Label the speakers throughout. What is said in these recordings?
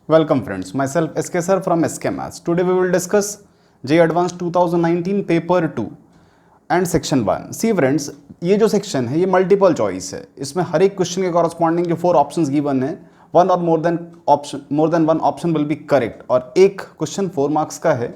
Speaker 1: Welcome friends, myself SK sir from SK Maths. Today we will discuss JEE Advanced 2019 paper 2 and section 1. See friends, ये जो section है ये multiple choice है. इसमें हर एक question के कॉरस्पॉन्डिंग जो 4 ऑप्शंस गिवन है, वन और more than one option will be correct और एक क्वेश्चन 4 मार्क्स का है.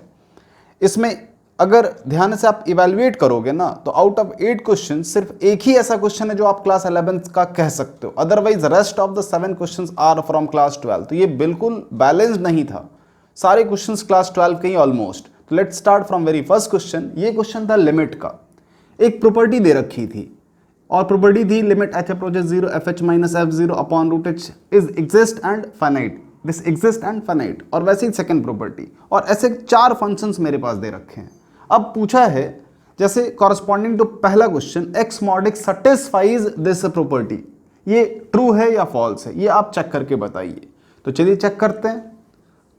Speaker 1: इसमें अगर ध्यान से आप इवेल्युएट करोगे ना तो आउट ऑफ 8 क्वेश्चन सिर्फ एक ही ऐसा क्वेश्चन है जो आप क्लास 11th का कह सकते हो. Otherwise rest of the 7 questions are from class 12. तो ये बिल्कुल बैलेंस्ड नहीं था. सारे क्वेश्चंस क्लास 12 के ही ऑलमोस्ट. तो let's start from very first question. ये क्वेश्चन था लिमिट का. एक प्रॉपर्टी दे रखी थी और प्रॉपर्टी थी limit h approaches 0 fh minus f0 upon root h is exist and finite. This exist and finite. और वैसे ही सेकंड प्रॉपर्टी और ऐसे 4 फंक्शंस मेरे पास दे रखे हैं. अब पूछा है जैसे कॉरस्पॉन्डिंग टू पहला question x mod x satisfies this property. ये ट्रू है या फॉल्स है ये आप चेक करके बताइए. तो चलिए चेक करते हैं.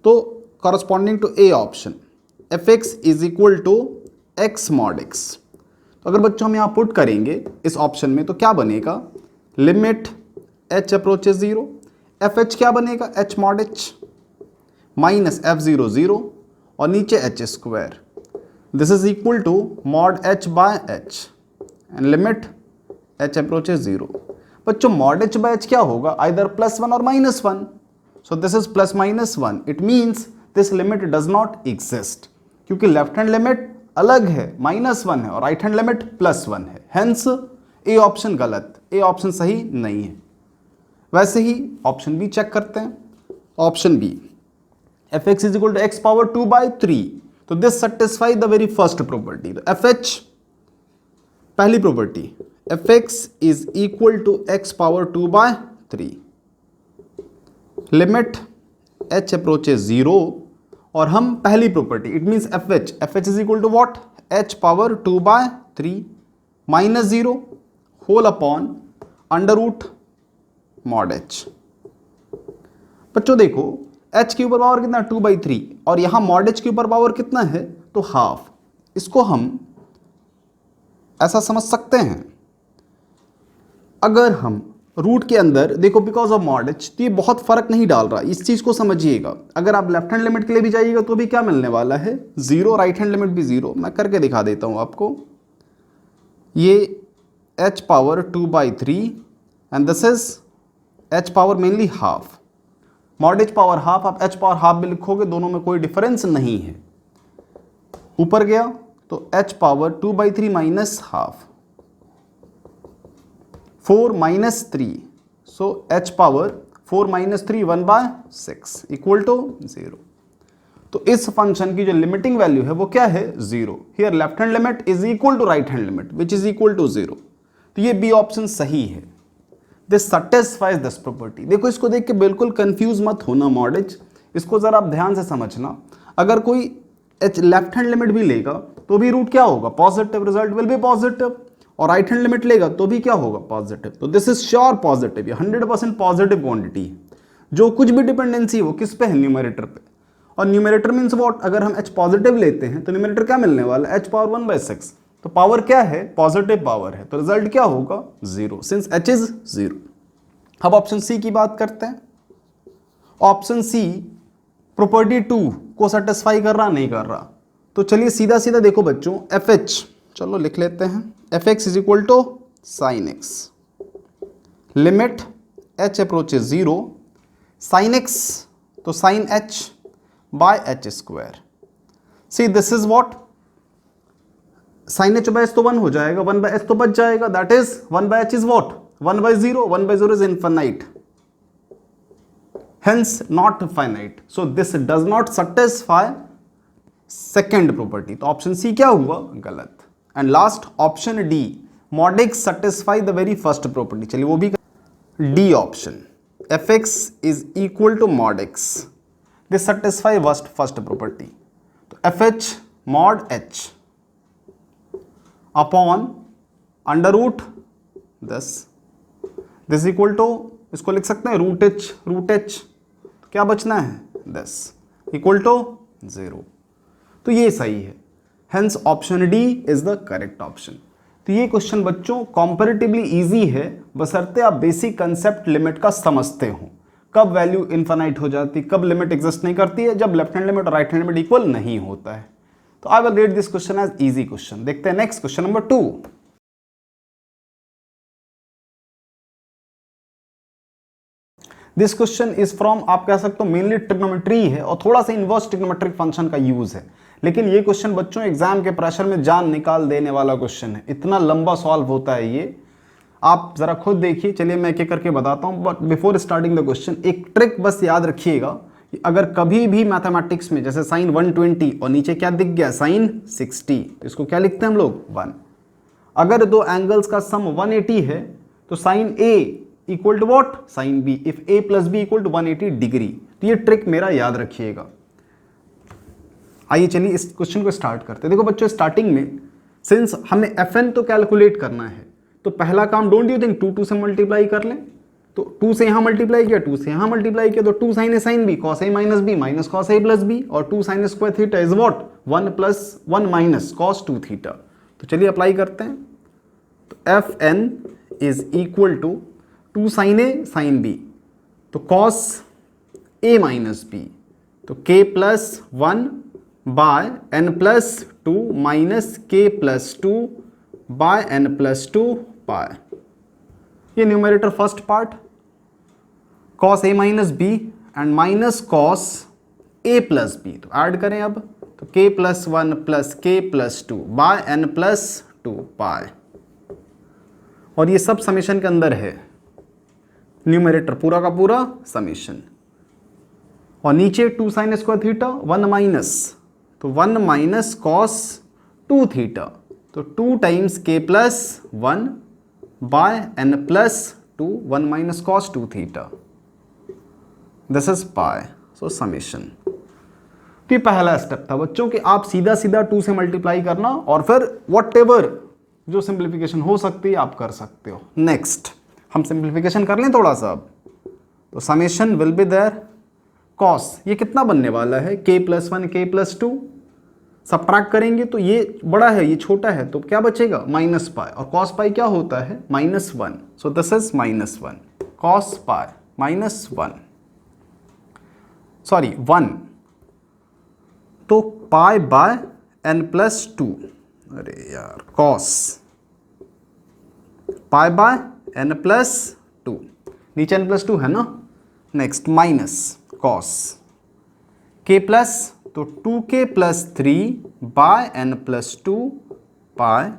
Speaker 1: तो corresponding to A option fx is equal to x mod x. तो अगर बच्चों हम यहाँ पुट करेंगे इस ऑप्शन में तो क्या बनेगा, लिमिट h अप्रोचेस 0 fh क्या बनेगा h mod h minus f0 0 और नीचे h square. This is equal to mod h by h and limit h approaches 0. बच्चों mod h by h क्या होगा, either +1 और -1. So this is +-1. It means this limit does not exist. क्योंकि left hand limit अलग है -1 है और right hand limit +1 है. Hence ए ऑप्शन गलत, ए ऑप्शन सही नहीं है. वैसे ही ऑप्शन बी चेक करते हैं. Option B fx is equal to x power 2/3. तो this satisfy the very first property. तो fh पहली property fx is equal to x power 2/3 limit h approaches 0 और हम पहली property it means fh is equal to what h power 2/3 minus 0 whole upon under root mod h. बच्चों देखो h के ऊपर power कितना 2/3 और यहाँ मॉड h के ऊपर पावर कितना है तो हाफ. इसको हम ऐसा समझ सकते हैं अगर हम रूट के अंदर देखो बिकॉज ऑफ मॉड h तो ये बहुत फर्क नहीं डाल रहा. इस चीज को समझिएगा. अगर आप लेफ्ट हैंड लिमिट के लिए भी जाइएगा तो भी क्या मिलने वाला है 0, राइट हैंड लिमिट भी 0. मैं करके दिखा देता हूं आपको. ये h power 2/3 and this is h power mainly half. Mod h power half आप h पावर हाफ भी लिखोगे, दोनों में कोई डिफरेंस नहीं है. ऊपर गया तो h power 2/3 minus half 4 minus 3. So h power 4 minus 3 1/6 equal to 0. तो इस फंक्शन की जो लिमिटिंग वैल्यू है वो क्या है 0. Here left hand limit is equal to right hand limit which is equal to 0. तो ये बी ऑप्शन सही है. This satisfies this property. देखो इसको देख के बिल्कुल कंफ्यूज मत होना मॉड h. इसको जरा आप ध्यान से समझना. अगर कोई h लेफ्ट हैंड लिमिट भी लेगा तो भी रूट क्या होगा positive, result will be positive. और राइट हैंड लिमिट लेगा तो भी क्या होगा पॉजिटिव. तो दिस इज श्योर पॉजिटिव. ये 100% पॉजिटिव क्वांटिटी है. जो कुछ भी डिपेंडेंसी वो किस पे है न्यूमरेटर पे. और न्यूमरेटर मीन्स व्हाट, अगर हम h पॉजिटिव लेते हैं तो न्यूमरेटर क्या मिलने वाला है h पावर 1/6. तो पावर क्या है पॉजिटिव पावर है तो रिजल्ट क्या होगा 0 सिंस h इज 0. अब ऑप्शन सी की बात करते हैं. ऑप्शन सी प्रॉपर्टी 2 को सेटिस्फाई कर रहा नहीं कर रहा. तो चलिए सीधा सीधा देखो बच्चों fh चलो लिख लेते हैं. fx is equal to sine x limit h approaches 0 sine x तो sine h by h square. See this is what sine h by h तो 1 हो जाएगा, 1/h तो बच जाएगा. That is 1/h is what 1/0. 1/0 is infinite hence not finite. So this does not satisfy second property. तो option सी क्या हुआ गलत. And last option D mod x satisfy the very first property. चलिए वो भी D option fx is equal to mod x. This satisfy first property. तो fh mod h upon under root this equal to इसको लिख सकते हैं root h. तो क्या बचना है दिस इक्वल टू 0. तो ये सही है. Hence option D is the correct option. तो ये क्वेश्चन बच्चों कॉम्पैरेटिवली इजी है बशर्ते आप बेसिक कंसेप्ट लिमिट का समझते हो. कब वैल्यू इन्फाइनाइट हो जाती है, कब लिमिट एग्जिस्ट नहीं करती है, जब लेफ्ट हैंड लिमिट और राइट हैंड लिमिट इक्वल नहीं होता है। तो I will rate this question as easy question. देखते हैं next question number 2। This question is from, आप कह सकते हो मेनली ट्रिग्नोमेट्री है और थोड़ा सा इनवर्स ट्रिग्नोमेट्रिक फंक्शन का यूज है, लेकिन ये क्वेश्चन बच्चों एग्जाम के प्रेशर में जान निकाल देने वाला क्वेश्चन है। इतना लंबा सॉल्व होता है ये, आप जरा खुद देखिए। चलिए मैं एक एक करके बताता हूँ, but before starting the question एक ट्रिक बस याद रखिएगा कि अगर कभी भी मैथमेटिक्स में जैसे साइन 120 और नीचे क्या दिख गया साइन 60, तो इसको क्या लिखते हैं हम लोग 1। अगर दो एंगल्स का सम 180 है तो sine A equal to what sine B, if A plus B equal to 180 degree. तो ये ट्रिक मेरा याद रखिएगा। आइए चलिए इस क्वेश्चन को स्टार्ट करते हैं। देखो बच्चों, स्टार्टिंग में सिंस हमें एफ एन तो कैलकुलेट करना है, तो पहला काम डोंट यू थिंक 2 से मल्टीप्लाई कर लें। तो 2 से यहां मल्टीप्लाई किया, 2 से यहां मल्टीप्लाई किया, तो 2 sine A sine B cos A minus B minus cos A plus B, और 2 sine square theta is what 1 plus 1 minus cos 2 theta. तो चलिए अप्लाई करते हैं। तो F N is equal to 2 sine A sine B, तो cos A minus B, तो K plus 1 by N plus 2 minus K plus 2 by N plus 2 pi. ये numerator first part cos A minus B and minus cos A plus B, तो add करें अब, तो K plus 1 plus K plus 2 by N plus 2 pi, और ये सब summation के अंदर है, न्यूमरेटर पूरा का पूरा समेशन, और नीचे 2 साइन स्क्वायर थीटा 1 माइनस, तो 1 माइनस कॉस 2 थीटा, तो 2 times K plus 1 by N plus 2 1 minus cos 2 theta, this is pi, so summation. तो ये पहला स्टेप था बच्चों कि आप सीधा सीधा 2 से मल्टीप्लाई करना और फिर व्हाटएवर जो सिंप्लीफिकेशन हो सकती है आप कर सकते हो। नेक्स्ट हम सिंप्लीफिकेशन कर लें थोड़ा सा अब, तो summation will be there cos, ये कितना बनने वाला है k plus 1 k plus 2, subtract करेंगे तो ये बड़ा है ये छोटा है, तो क्या बचेगा माइनस पाई, और कॉस पाई क्या होता है -1, so this is -1 cos pi -1 sorry 1, तो पाई बाय एन प्लस 2, अरे यार cos pi by N plus 2, नीचे एन प्लस 2 है ना। Next minus cos K plus, तो 2k plus 3 by N plus 2 pi,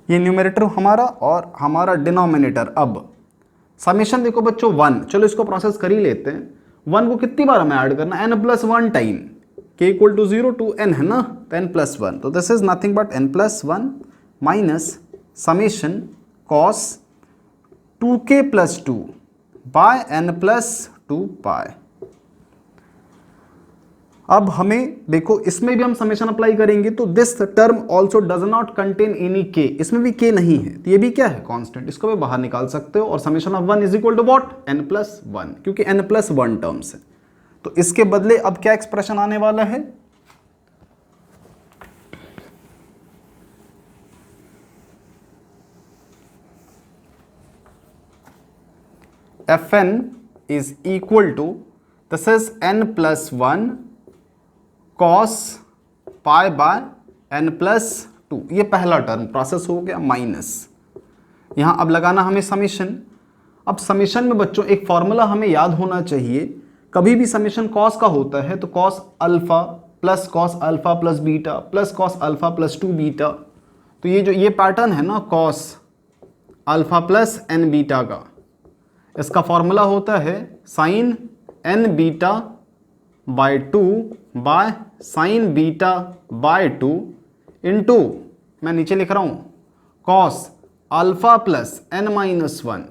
Speaker 1: ये न्यूमरेटर हमारा और हमारा डिनोमिनेटर। अब समेशन देखो बच्चों 1, चलो इसको प्रोसेस कर ही लेते हैं। 1 को कितनी बार हमें ऐड करना, n plus 1 time, k equal to 0 to n है ना, तो n प्लस 1, तो this is nothing but n plus 1 minus summation cos 2k plus 2 by n plus 2 pi. अब हमें देखो इसमें भी हम समेशन अप्लाई करेंगे, तो this term also does not contain any k, इसमें भी k नहीं है, तो ये भी क्या है कांस्टेंट, इसको भी बाहर निकाल सकते हो, और summation of 1 is equal to what n plus 1, क्योंकि n प्लस 1 टर्म्स है। तो इसके बदले अब क्या एक्सप्रेशन आने वाला है, fn is equal to, this is n plus 1 cos pi bye n plus 2, ये पहला टर्म प्रोसेस हो गया, माइनस यहां अब लगाना हमें समेशन। अब समेशन में बच्चों एक फॉर्मूला हमें याद होना चाहिए, कभी भी समेशन कॉस का होता है तो cos alpha plus cos alpha plus beta plus cos alpha plus 2 beta, तो ये जो ये पैटर्न है ना cos alpha plus N beta का, इसका फॉर्मूला होता है sine N beta by 2 by sine beta by 2 into, मैं नीचे लिख रहा हूँ cos alpha plus N minus 1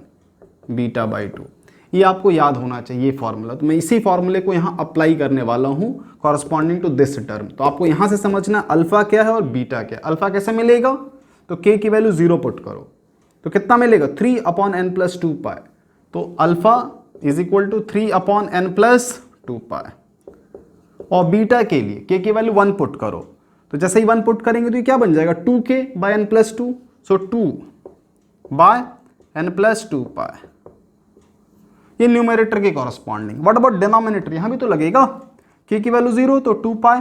Speaker 1: beta by 2। ये आपको याद होना चाहिए फॉर्मूला, तो मैं इसी फॉर्मूले को यहाँ अप्लाई करने वाला हूँ कॉरस्पॉन्डिंग टू दिस टर्म। तो आपको यहाँ से समझना अल्फा क्या है और बीटा क्या है। अल्फा कैसे मिलेगा, तो k की वैल्यू 0 पुट करो, तो कितना मिलेगा 3 अपॉन एन प्लस 2 पाई, तो alpha is equal to 3 upon N plus 2 pi. और बीटा के लिए k की वैल्यू 1 पुट करो, तो जैसे ही 1 पुट करेंगे तो ये क्या बन जाएगा 2k bye N plus 2, so 2 by N plus 2 pi. ये न्यूमरेटर के कॉरस्पॉन्डिंग। व्हाट अबाउट डिनोमिनेटर, यहां भी तो लगेगा, k की वैल्यू 0 तो 2 पाई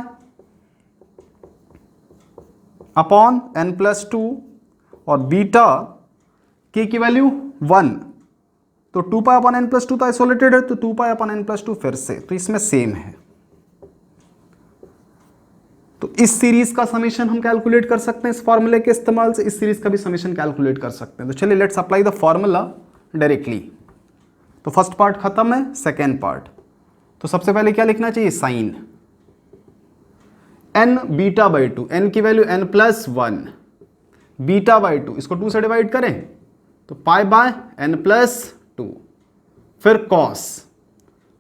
Speaker 1: अपॉन n+2 और बीटा k की वैल्यू 1 तो 2 पाई अपॉन n+2 तो आइसोलेटेड है, तो 2 पाई अपॉन n+2 फिर से, तो इसमें सेम है। तो इस सीरीज का समीशन हम कैलकुलेट कर सकते हैं इस फॉर्मूले के इस्तेमाल से, इस सीरीज का भी समीशन कैलकुलेट कर सकते हैं। तो चलिए let's apply the formula directly. तो फर्स्ट पार्ट खत्म है, सेकेंड पार्ट। तो सबसे पहले क्या लिखना चाहिए, sine n beta by 2, n की वैल्यू n+1 बीटा बाई 2, इसको 2 से डिवाइड करें तो पाई बाय n+2, फिर कॉस,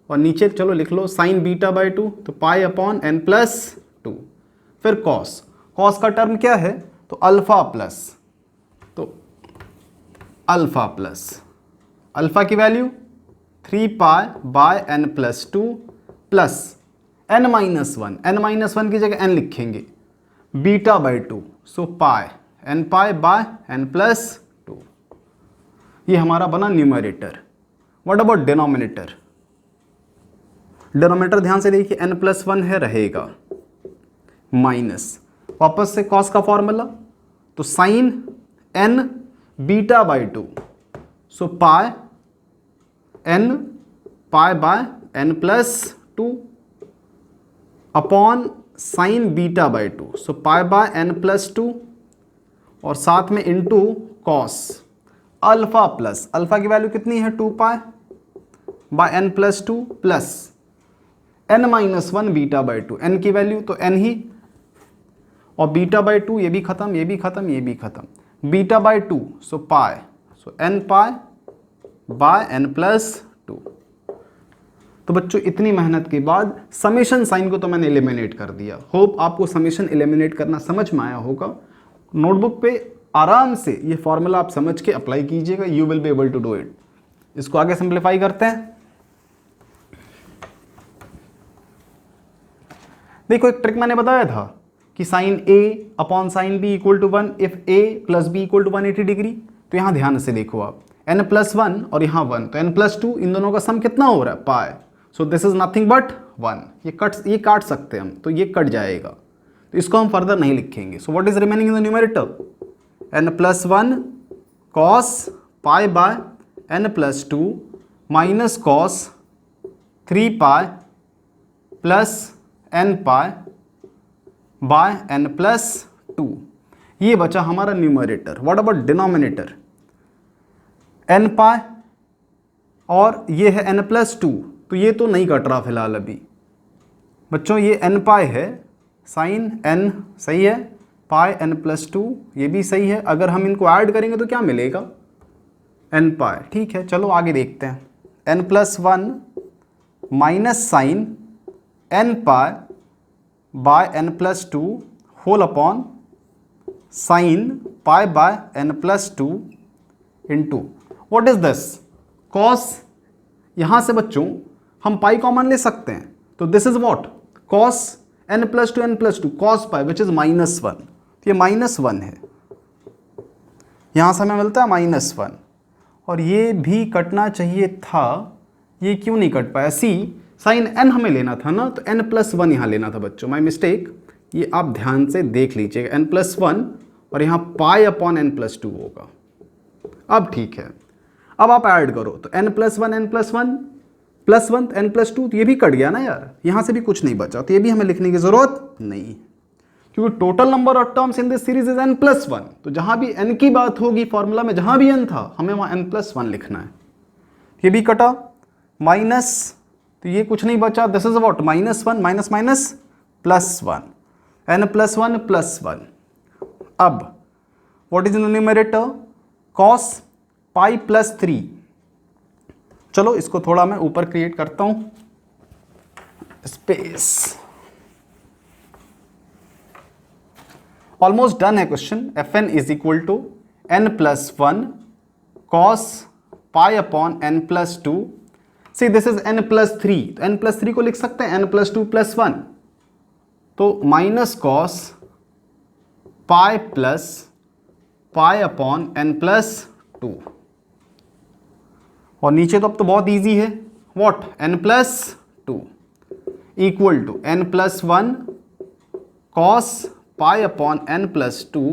Speaker 1: और नीचे चलो लिख लो साइन बीटा बाई 2 तो पाई अपॉन n+2, फिर कॉस, कॉस का टर्म क्या है तो अल्फा प्लस, तो अल्फा प्लस, अल्फा की value 3 pi by n+2 plus n-1, n-1 की जगह n लिखेंगे, beta by 2 so pi n pi by n+2, ये हमारा बना numerator. What about denominator, denominator ध्यान से देखिए n+1 है रहेगा, माइनस वापस से कॉस का फॉर्मूला, तो sine n beta by 2 so pi n pi by n+2 upon sine beta by 2 so pi by n+2 और साथ में into cos alpha plus, alpha की वैल्यू कितनी है 2 pi by n+2 plus n-1 beta by 2, n की value तो n ही, और बीटा बाई 2 ये भी खत्म, ये भी खत्म, ये भी खत्म, beta by 2 so pi, so n pi by n+2। तो बच्चों इतनी मेहनत के बाद समेशन साइन को तो मैंने एलिमिनेट कर दिया। होप आपको समेशन एलिमिनेट करना समझ में आया होगा। नोटबुक पे आराम से ये फॉर्मूला आप समझ के अप्लाई कीजिएगा, you will be able to do it. इसको आगे सिंप्लीफाई करते हैं। देखो एक ट्रिक मैंने बताया था कि sine a upon sine b equal to 1 if a plus b equal to 180 degree. तो यहां ध्यान से देखो आप, n+1 और यहां 1 तो n+2, इन दोनों का सम कितना हो रहा है pi, so this is nothing but 1। ये काट सकते हैं हम, तो ये कट जाएगा, तो इसको हम फर्दर नहीं लिखेंगे। So what is remaining in the numerator, n+1 cos pi by n+2 minus cos 3 pi plus n pi by n+2, ये बचा हमारा numerator. What about denominator, n पाई और ये है n+2, तो ये तो नहीं कट रहा फिलहाल अभी बच्चों, ये n पाई है, साइन n सही है, पाई n+2 ये भी सही है। अगर हम इनको ऐड करेंगे तो क्या मिलेगा, n पाई। ठीक है, चलो आगे देखते हैं। n+1 minus sine n pi by n+2 whole upon sine pi by n+2 into what is this cos. यहां से बच्चों हम पाई कॉमन ले सकते हैं, तो this is what cos n+2 cos pi which is -1, ये -1 है, यहां से हमें मिलता है -1, और ये भी कटना चाहिए था, ये क्यों नहीं कट पाया, सी साइन n हमें लेना था ना, तो n+1 यहाँ लेना था बच्चों, माई मिस्टेक। ये आप ध्यान से देख लीजिएगा, n+1 और यहाँ पाई अपॉन n+2 होगा। अब ठीक है, अब आप ऐड करो तो n+1 प्लस 1 n+2, तो ये भी कट गया ना यार, यहाँ से भी कुछ नहीं बचा, तो ये भी हमें लिखने की ज़रूरत नहीं, क्योंकि total number of terms in this series is n+1। तो जहाँ भी n की बात होगी फॉर्मूला में, जहाँ भी n था हमें वहाँ n+1 लिखना है। ये भी कटा, माइनस, तो ये कुछ नहीं बचा, this is what -1 minus minus +1, n+1 +1। अब what is in the numerator, cos pi plus 3। चलो इसको थोड़ा मैं ऊपर क्रिएट करता हूं, स्पेस, ऑलमोस्ट डन है question. fn is equal to n+1 cos pi upon n+2। See this is n+3, तो n+3 को लिख सकते हैं n+2 + 1, तो minus cos pi plus pi upon n+2। और नीचे तो अब तो बहुत इजी है, what, n+2 equal to n+1 cos pi upon n+2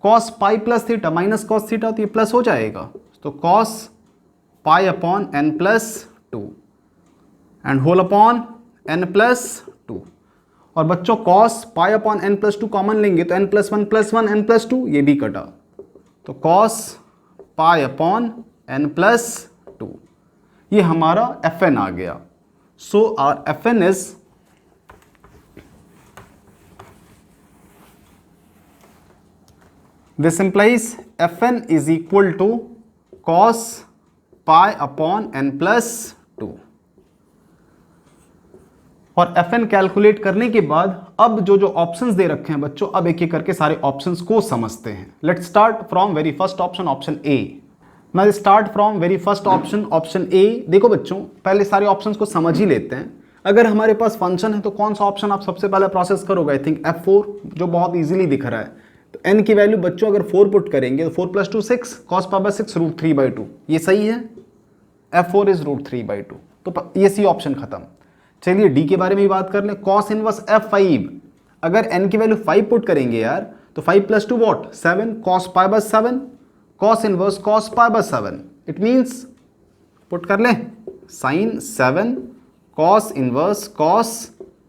Speaker 1: cos pi plus theta minus cos theta, तो ये प्लस हो जाएगा, तो cos pi upon n+2 and whole upon n+2। और बच्चों cos pi upon n+2 common लेंगे तो n+1 +1 n+2 ये भी कटा, तो cos पाई अपॉन n+2 ये हमारा Fn आ गया। So our Fn is this implies Fn is equal to cos pi upon n+2। और Fn कैलकुलेट करने के बाद अब जो जो ऑप्शंस दे रखे हैं बच्चों, अब एक एक करके सारे ऑप्शंस को समझते हैं। Let's start from very first option, option A. मैं start from very first option, option A. देखो बच्चों, पहले सारे ऑप्शंस को समझ ही लेते हैं। अगर हमारे पास फंक्शन है तो कौन सा ऑप्शन आप सबसे पहले प्रोसेस करोगे? आई थिंक F4, जो बहुत इजीली दिख रहा है। तो n की वैल्यू बच्चों अगर 4 पुट करेंगे तो 4 + 2 6, cos पावर 6 √3/2, ये सही है। F4 इज √3/2, तो ये सी ऑप्शन खत्म। चलिए डी के बारे में भी बात कर लें। cos इनवर्स F5, अगर n की वैल्यू 5 पुट करेंगे यार तो 5 + 2 what, 7, cos power 7, cos inverse cos power 7, it means put कर लें sin 7 cos inverse cos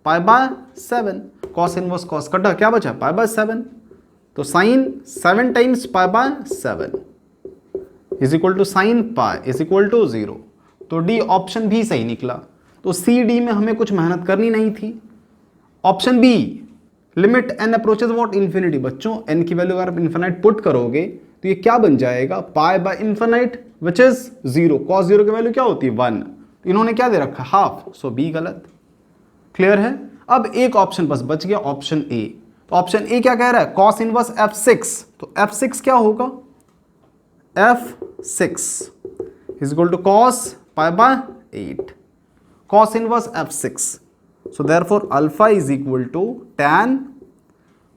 Speaker 1: power 7, cos inverse cos कटा, क्या बचा पावर 7, तो sin 7 times power 7 is equal to sin pi is equal to 0। तो डी ऑप्शन भी सही निकला। तो सी डी में हमें कुछ मेहनत करनी नहीं थी। Option B, limit n approaches what, infinity. बच्चों n की वैल्यू अगर आप इन्फिनाइट पुट करोगे तो ये क्या बन जाएगा, pi by infinite which is 0। cos 0 की वैल्यू क्या होती है 1, इन्होंने क्या दे रखा हाफ, सो बी गलत। क्लियर है। अब एक ऑप्शन बस बच गया, ऑप्शन ए। तो ऑप्शन ए क्या कह रहा है, cos इनवर्स F6, तो F6 क्या होगा, F6 is equal to cos pi by 8, cos inverse F6, so therefore alpha is equal to tan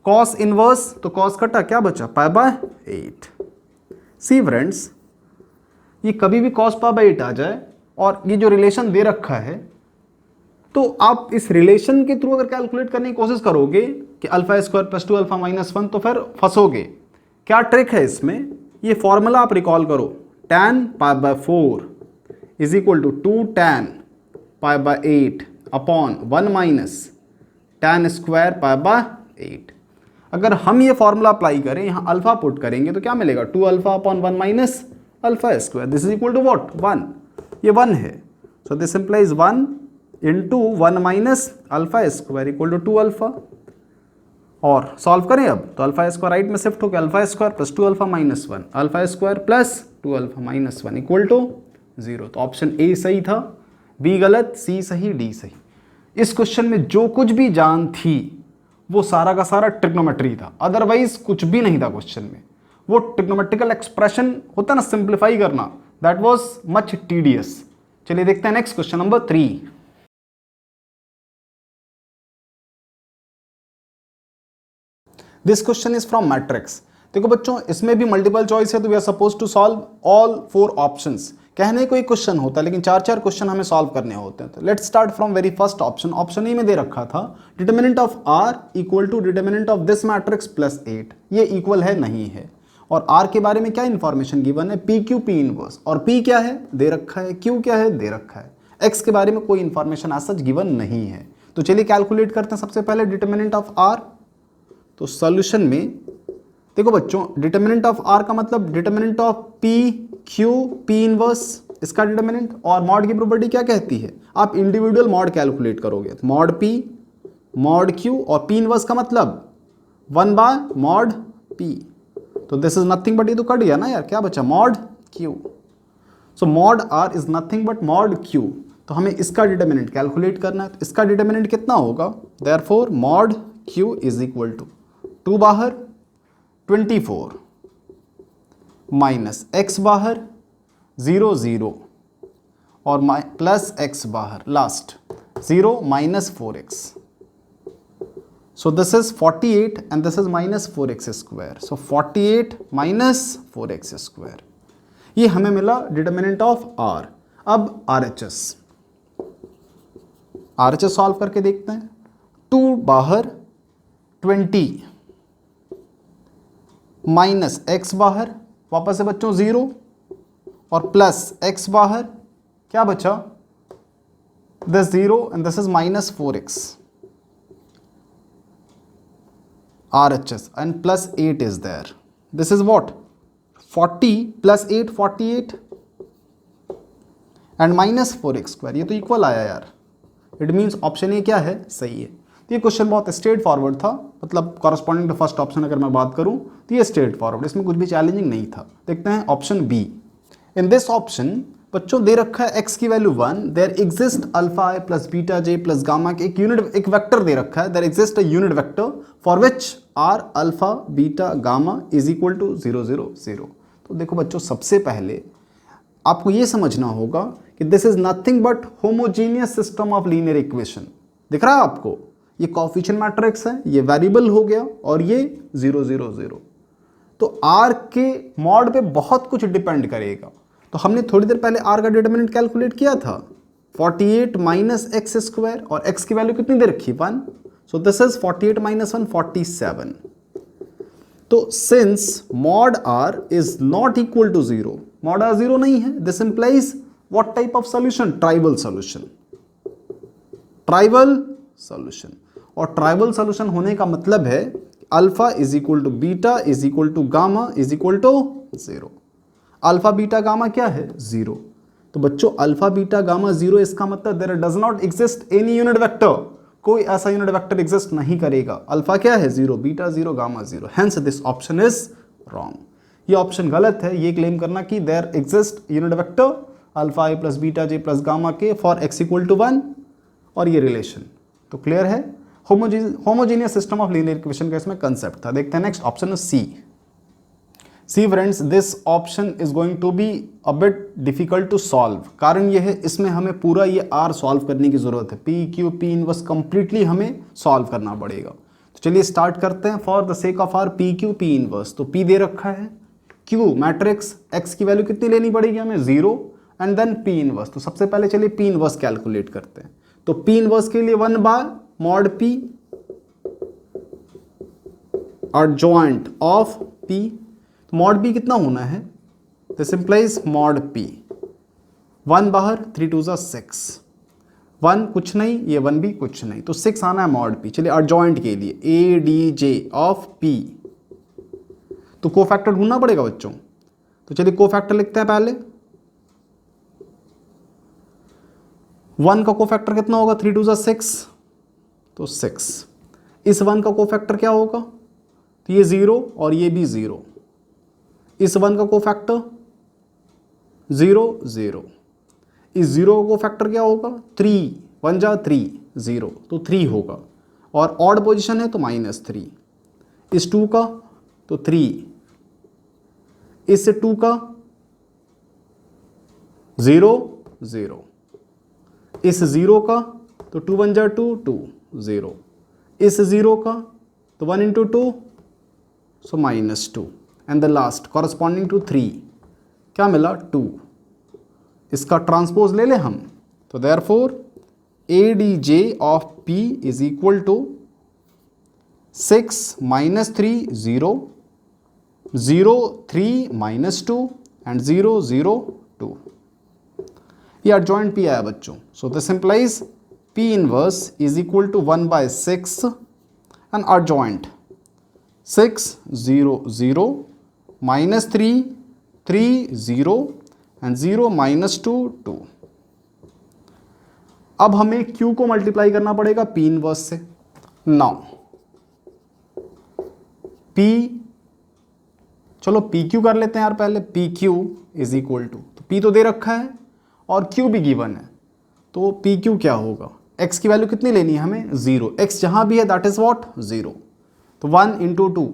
Speaker 1: cos inverse, तो cos कटा, क्या बचा पाई बाय 8। सी फ्रेंड्स, ये कभी भी cos पाई बाय 8 आ जाए और ये जो रिलेशन दे रखा है, तो आप इस रिलेशन के थ्रू अगर कैलकुलेट करने की कोशिश करोगे कि α² + 2α - 1, तो फिर फंसोगे। क्या ट्रिक है इसमें, ये फॉर्मूला आप रिकॉल करो, tan π/4 is equal to 2 tan π/8 upon 1 - tan square π/8। अगर हम ये फॉर्मूला अप्लाई करें, यहाँ अल्फा पुट करेंगे तो क्या मिलेगा, 2α upon 1 - α², this is equal to what 1, ये 1 है। So this implies 1 into 1 - α² equal to 2α। और सॉल्व करें अब तो α² राइट में शिफ्ट हो गया, α² + 2α - 1, α² + 2α - 1 इक्वल टू 0। तो ऑप्शन ए सही था, बी गलत, सी सही, डी सही। इस क्वेश्चन में जो कुछ भी जान थी वो सारा का सारा ट्रिग्नोमेट्री था, अदरवाइज कुछ भी नहीं था क्वेश्चन में। वो ट्रिग्नोमेट्रिकल एक्सप्रेशन होता ना सिंप्लीफाई करना, दैट वाज मच टीडियस। चलिए देखते हैं next question number 3। This question is from matrix. देखो बच्चों, इसमें भी मल्टीपल चॉइस है, तो we are suppose to solve all 4 options. कहने को एक क्वेश्चन होता है लेकिन 4-4 क्वेश्चन हमें सॉल्व करने होते हैं। तो let's start from very first option. Option A में दे रखा था determinant of R equal to determinant of this matrix plus 8। ये इक्वल है नहीं है। और आर के बारे में क्या इन्फॉर्मेशन गिवन है, पी क्यू पी इनवर्स, और पी क्या है दे रखा है, क्यू क्या है दे रखा है, एक्स के बारे में कोई इन्फॉर्मेशन आज सच गिवन नहीं है। तो चलिए कैलकुलेट करते हैं सबसे पहले डिटरमिनेंट ऑफ आर। तो सॉल्यूशन में देखो बच्चों, डिटरमिनेंट ऑफ आर का मतलब determinant of P Q P inverse, इसका डिटरमिनेंट। और मॉड की प्रॉपर्टी क्या कहती है, आप इंडिविजुअल मॉड कैलकुलेट करोगे, तो मॉड पी मॉड क्यू, और पी इनवर्स का मतलब 1/mod p। तो दिस इज नथिंग बट, ये तो कट गया ना यार, क्या बचा mod Q. So mod R is nothing but mod Q. तो हमें इसका डिटरमिनेंट कैलकुलेट करना है। तो इसका डिटरमिनेंट कितना होगा, therefore mod Q is equal to 2 बाहर 24 माइनस x बाहर 0 0 और प्लस x बाहर last 0 minus 4x। So this is 48 and this is minus 4x square. So 48 minus 4x square. ये हमें मिला डिटर्मिनेंट ऑफ आर। अब आरएचएस सॉल्व करके देखते हैं। 2 बाहर 20 माइनस एक्स बाहर, वापस से बच्चों 0 और प्लस एक्स बाहर, क्या बचा, this 0 and this is minus 4x RHS and plus 8 is there. This is what? 40 plus 8 48 and minus 4x square. ये तो इक्वल आया यार। इट मीन्स ऑप्शन ए क्या है, सही है। तो ये क्वेश्चन बहुत स्ट्रेट फॉरवर्ड था, मतलब कॉरस्पॉन्डिंग टू फर्स्ट ऑप्शन अगर मैं बात करूं तो ये स्ट्रेट फॉरवर्ड, इसमें कुछ भी चैलेंजिंग नहीं था। देखते हैं option B. In this option बच्चों दे रखा है x की value 1, there exist alpha i plus beta j plus gamma के एक वेक्टर दे रखा है, there exist a unit vector for which R alpha beta gamma is equal to 0 0 0। तो देखो बच्चों, सबसे पहले आपको ये समझना होगा कि this is nothing but homogeneous system of linear equation. दिख रहा है आपको, ये कोएफिशिएंट मैट्रिक्स है, ये वेरिएबल हो गया और ये 0 0 0। तो r के मॉड पे बहुत कुछ डिपेंड करेगा। तो हमने थोड़ी देर पहले r का डिटरमिनेंट कैलकुलेट किया था, 48 माइनस एक्स स्क्वायर, और x की वैल्यू कितनी दे रखी, 1। So this is 48 minus 1 47। तो since mod r is not equal to 0, mod r 0 नहीं है, this implies what type of solution, trivial solution. Trivial solution, और ट्राइवल सॉल्यूशन होने का मतलब है alpha is equal to beta is equal to gamma is equal to 0। Alpha beta gamma क्या है, 0। तो बच्चों अल्फा बीटा गामा 0, इसका मतलब there does not exist any unit vector, कोई ऐसा यूनिट वेक्टर एग्जिस्ट नहीं करेगा। अल्फा क्या है, 0, beta 0, gamma 0, hence this option is wrong. ये ऑप्शन गलत है, ये क्लेम करना कि there exist unit vector alpha i plus beta j plus gamma k for x equal to 1, और ये रिलेशन तो क्लियर है। Homogeneous system of linear equation का इसमें कंसेप्ट था। देखते हैं नेक्स्ट ऑप्शन है C. See friends, this option is going to be a bit difficult to solve. कारण ये है, इसमें हमें पूरा ये आर सॉल्व करने की जरूरत है, P Q P inverse completely हमें सॉल्व करना पड़ेगा। तो चलिए स्टार्ट करते हैं। For the sake of R P Q P inverse, तो पी दे रखा है, क्यू मैट्रिक्स, एक्स की वैल्यू कितनी लेनी पड़ेगी हमें, 0, एंड देन पी इनवर्स। तो सबसे पहले चलिए पी इनवर्स कैलकुलेट करते हैं। तो पी इनवर्स के लिए 1 बार mod P adjoint of P, mod P कितना होना है, दिस इंप्लाइज मॉड पी 1 बाहर, 3 2 6, 1 कुछ नहीं, ये 1 भी कुछ नहीं, तो 6 आना है मॉड पी। चलिए एडजॉइंट के लिए ए डी जे ऑफ पी, तो कोफैक्टर ढूंढना पड़ेगा बच्चों। तो चलिए कोफैक्टर लिखते हैं पहले। 1 का कोफैक्टर कितना होगा, 3 2 6, तो 6। इस 1 का कोफैक्टर क्या होगा, तो ये 0 और ये भी 0। इस 1 का कोफैक्टर 0 0। इस 0 का कोफैक्टर क्या होगा, 3 1 जा 3 0, तो 3 होगा, और ऑड पोजीशन है तो -3। इस 2 का तो 3, इस 2 का 0 0, इस 0 का तो 2 1 जा 2 2 0, इस 0 का तो 1 into 2 so -2, and the last corresponding to 3 क्या मिला, 2। इसका ट्रांसपोज ले ले हम, तो therefore A D J of P is equal to 6 -3 0 0 3 -2 and 0 0 2। ये एडजॉइंट पी आया बच्चों। So this implies P inverse is equal to 1/6 and adjoint 6 0 0 -3 3 0 and 0 -2 2। अब हमें Q को मल्टीप्लाई करना पड़ेगा P इनवर्स से। नाउ P, चलो PQ कर लेते हैं यार पहले। PQ इज इक्वल टू, तो P तो दे रखा है और Q भी गिवन है, तो PQ क्या होगा, X की वैल्यू कितनी लेनी है हमें, 0। X जहां भी है दैट इज व्हाट, 0। तो 1 into 2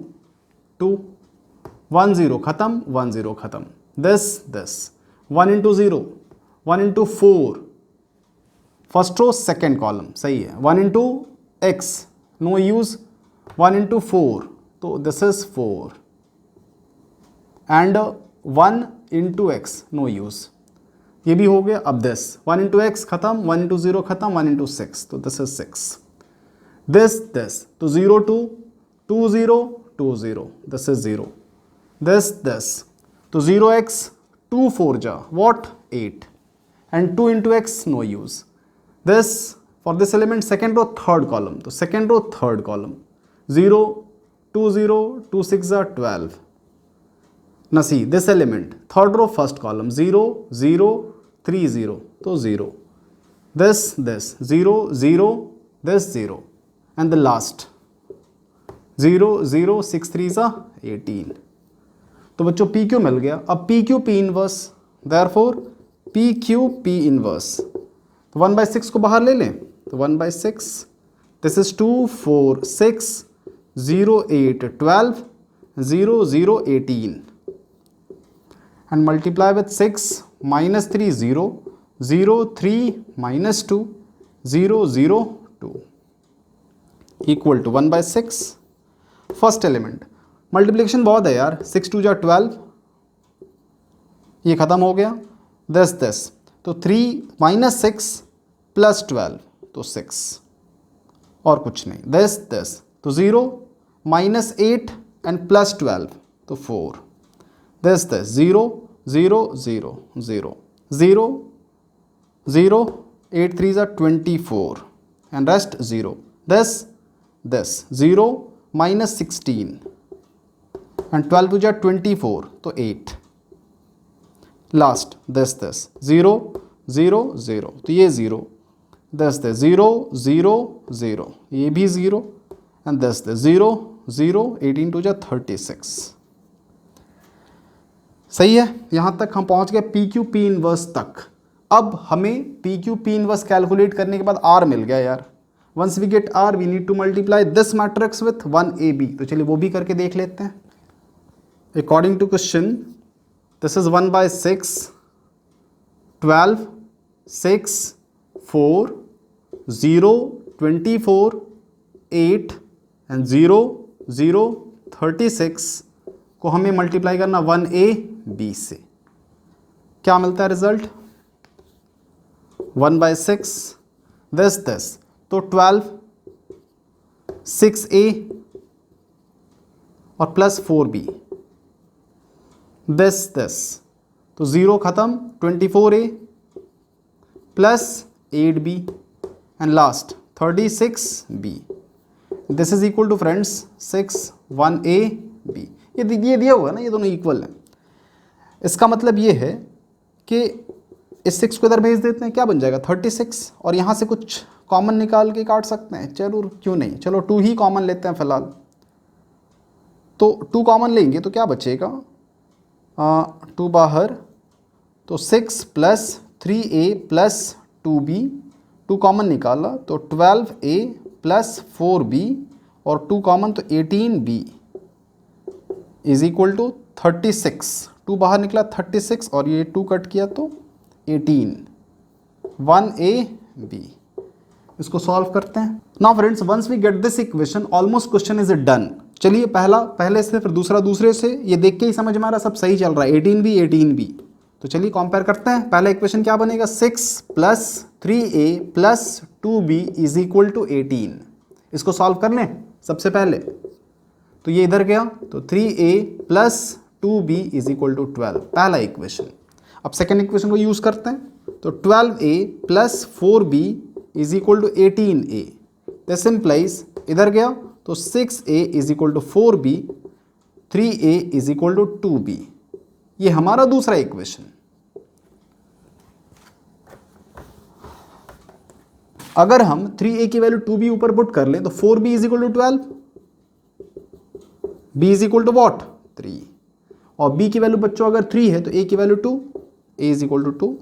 Speaker 1: 2, 1 0 खत्म, 1 0 खत्म, this 1 into 0 1 into 4, first row second column, सही है। 1 into x no use, 1 into 4, तो this is 4, and 1 into x, no use, ये भी हो गया। अब दिस 1 इंटू एक्स खत्म, 1 इंटू 0 खत्म, 1 इंटू 6, तो दिस इज 6। दिस तो 0 2 2 0 2 0, दिस इज 0। दिस तो 0x 2 4 जा what 8 and 2 into x no use। this for this element second row third column, तो second row third column 0 2 0 2 6 जा 12। now see this element third row first column 0 0 3 0, तो 0। this 0 0 this 0 and the last 0 0 6 3 जा 18। तो बच्चों P Q मिल गया। अब P Q P inverse, therefore P Q P inverse, तो 1/6 को बाहर ले लें, तो 1/6 this is 2 4 6 0 8 12 0 0 18 and multiply with 6 -3 0 0 3 -2 0 0 2 equal to 1/6। First element multiplication बहुत है यार, 6 2 जा 12, ये खत्म हो गया। दिस तो 3 -6 + 12 तो 6 और कुछ नहीं। दिस तो 0 -8 एंड +12 तो 4। दिस 0 0 0 0 0 0 8 3 जा 24 and rest 0। This 0 -16 and 12 to 24 तो 8। लास्ट दिस 0 0 0 तो ये 0। दिस 0 0 0 ये भी 0 एंड दिस 0 0 18 to 36। सही है, यहाँ तक हम पहुँच गए पी क्यू पी इनवर्स तक। अब हमें P Q P inverse calculate करने के बाद आर मिल गया यार। Once we get R we need to multiply this matrix with 1AB, तो चलिए वो भी करके देख लेते हैं। According to question, this is 1/6 12 6 4 0 24 8 and 0 0 36 को हमें मल्टीप्लाई करना 1AB से। क्या मिलता है रिजल्ट? 1/6 दिस तो 12 6A और +4B, दिस तो 0 खत्म 24A +8B and last 36B। This is equal to friends 6 1AB। ये दिया हुआ है ना, ये दोनों इक्वल हैं। इसका मतलब ये है कि इस 6 को इधर भेज देते हैं, क्या बन जाएगा 36, और यहाँ से कुछ कॉमन निकाल के काट सकते हैं। चलो क्यों नहीं, चलो 2 ही कॉमन लेते हैं फिलहाल। तो 2 कॉमन लेंगे तो क्या बचेगा, 2 बाहर, तो 6 + 3A + 2B, 2 कॉमन निकाला तो 12A + 4B और 2 कॉमन तो 18B इज इक्वल टू 36। 2 बाहर निकला 36 और ये 2 कट किया तो 18, 1AB। इसको सॉल्व करते हैं। Now friends once we get this equation almost question is done. चलिए पहले से फिर दूसरा दूसरे से, ये देख के ही समझ में आ रहा सब सही चल रहा है। 18B तो चलिए कंपेयर करते हैं। पहला इक्वेशन क्या बनेगा, 6 + 3A + 2B is equal to 18। इसको सॉल्व कर लें सबसे पहले, तो ये इधर गया तो 3A + 2B is equal to 12, पहला इक्वेशन। अब सेकेंड इक्वेशन को यूज करते हैं, तो 12A + 4B is equal to 18A। This implies इधर गया तो 6A is equal to 4B, 3A is equal to 2B। ये हमारा दूसरा इक्वेशन। अगर हम 3A की वैल्यू 2B ऊपर पुट कर लें तो 4B is equal to 12, B is equal to what 3, और B की वैल्यू बच्चों अगर 3 है तो A की value 2, A is equal to 2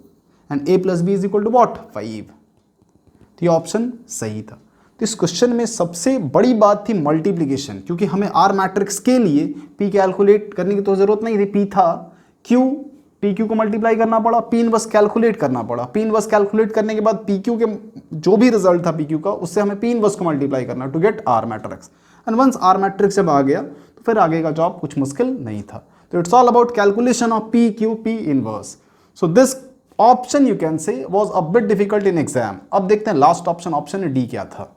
Speaker 1: and A + B is equal to what 5। तो ये ऑप्शन सही था। तो इस क्वेश्चन में सबसे बड़ी बात थी मल्टीप्लिकेशन, क्योंकि हमें आर मैट्रिक्स के लिए पी कैलकुलेट करने की तो जरूरत नहीं थी, पी था, क्यू पी क्यू को मल्टीप्लाई करना पड़ा, पी इनवर्स कैलकुलेट करना पड़ा। पी इनवर्स कैलकुलेट करने के बाद पी क्यू के जो भी रिजल्ट था पी क्यू का, उससे हमें पी इनवर्स को मल्टीप्लाई करना to get R matrix. And once R matrix जब आ गया तो फिर आगे का जॉब कुछ मुश्किल नहीं था। तो it's all about calculation of P Q P inverse. So this option you can say was a bit difficult in exam. अब देखते हैं लास्ट ऑप्शन, ऑप्शन डी क्या था.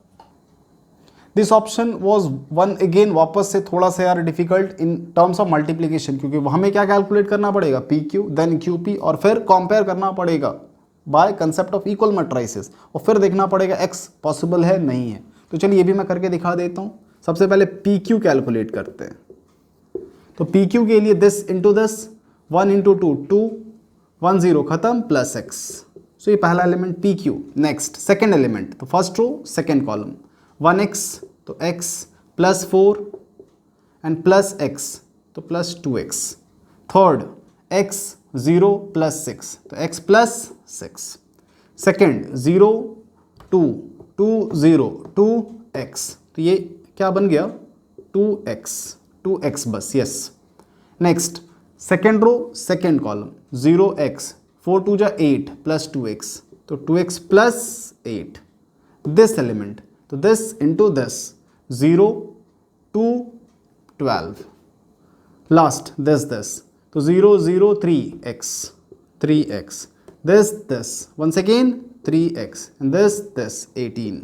Speaker 1: This option was one again वापस से थोड़ा सा यार difficult in terms of multiplication, क्योंकि हमें क्या कैलकुलेट करना पड़ेगा, P Q then Q P, और फिर कंपेयर करना पड़ेगा by concept of equal matrices, और फिर देखना पड़ेगा एक्स पॉसिबल है नहीं है. तो चलिए ये भी मैं करके दिखा देता हूँ. सबसे पहले पी क्यू कैलकुलेट करते हैं. तो पी क्यू के लिए दिस इंटू दिस, 1 इंटू 2 2, 1 0 खत्म प्लस एक्स. सो ये पहला element P Q. Next second element, तो first row second column, 1x तो x plus 4 and plus x तो plus 2x. Third x 0 plus 6 तो x प्लस 6. सेकेंड 0 2 2 0 2x तो ये क्या बन गया 2x बस. Yes. Next second row second column, 0x 4 2 जा 8 प्लस 2x तो 2x प्लस 8. दिस एलिमेंट तो this into this 0 2 12. Last this तो 0 0 3x this once again 3x and this 18.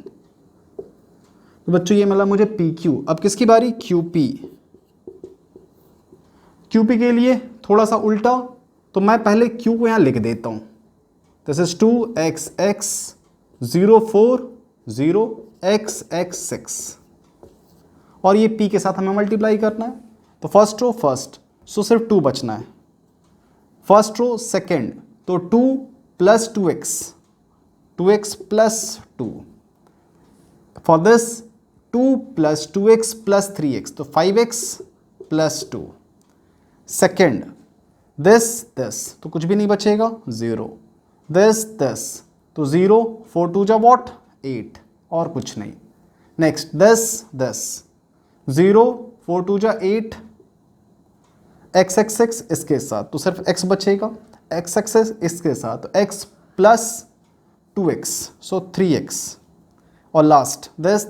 Speaker 1: तो बच्चों ये मिला मुझे PQ. अब किसकी बारी, QP. QP के लिए थोड़ा सा उल्टा, तो मैं पहले Q को यहाँ लिख देता हूँ. दिस इज 2x 0 4 0 x 6 और ये p के साथ हमें मल्टीप्लाई करना है. तो फर्स्ट रो फर्स्ट, सो सिर्फ 2 बचना है. फर्स्ट रो सेकेंड तो 2 plus 2x plus 2. For this 2 plus 2x plus 3x तो 5x प्लस 2. सेकेंड दिस तो कुछ भी नहीं बचेगा 0. दिस तो 0 4 2 जा वॉट 8 और कुछ नहीं. नेक्स्ट दस 0 4 2 जा 8 x इसके साथ तो सिर्फ x बचेगा, x इसके साथ तो x प्लस 2x सो 3x. और लास्ट दस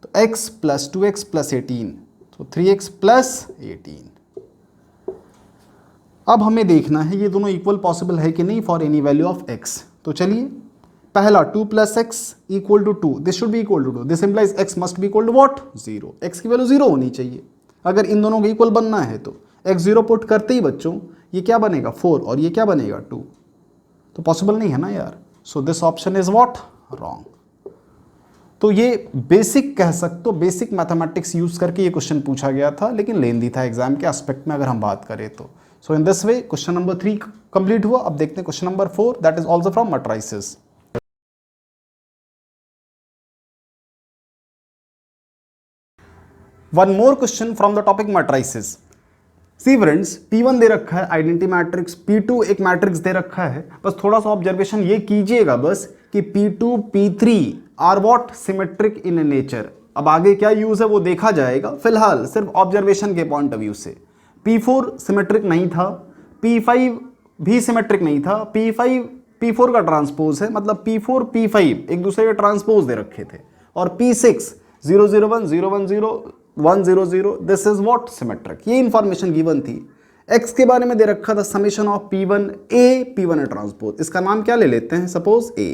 Speaker 1: तो x प्लस 2x प्लस 18 तो 3x प्लस 18. अब हमें देखना है ये दोनों इक्वल पॉसिबल है कि नहीं for any value of x. तो चलिए पहला 2 plus x equal to 2, this should be equal to 2. This implies x must be equal to what 0. x की वैल्यू 0 होनी चाहिए अगर इन दोनों के इक्वल बनना है. तो x 0 पुट करते ही बच्चों ये क्या बनेगा 4 और ये क्या बनेगा 2. तो पॉसिबल नहीं है ना यार. सो this option is what wrong. तो ये बेसिक कह सकते हो, बेसिक मैथमेटिक्स यूज करके ये क्वेश्चन पूछा गया था, लेकिन लेंदी था एग्जाम के एस्पेक्ट में अगर हम बात करें तो. So in this way question number 3 complete हुआ. अब देखते हैं question number 4, that is also from matrices. One more question from the topic matrices. See friends, P1 दे रखा है आइडेंटिटी मैट्रिक्स, P2 एक मैट्रिक्स दे रखा है. बस थोड़ा सा ऑब्जर्वेशन ये कीजिएगा बस कि P2 P3 are what symmetric in nature. अब आगे क्या यूज है वो देखा जाएगा, फिलहाल सिर्फ ऑब्जर्वेशन के पॉइंट ऑफ व्यू से. P4 सिमेट्रिक नहीं था, P5 भी सिमेट्रिक नहीं था. P5 P4 का ट्रांसपोज है, मतलब P4 P5 एक दूसरे के ट्रांसपोज दे रखे थे. और P6 0 0 1 0 1 0 1 0 0 this is what symmetric. ये इंफॉर्मेशन गिवन थी. x के बारे में दे रखा था summation of P1 A P1 transpose. इसका नाम क्या ले लेते हैं, सपोज A.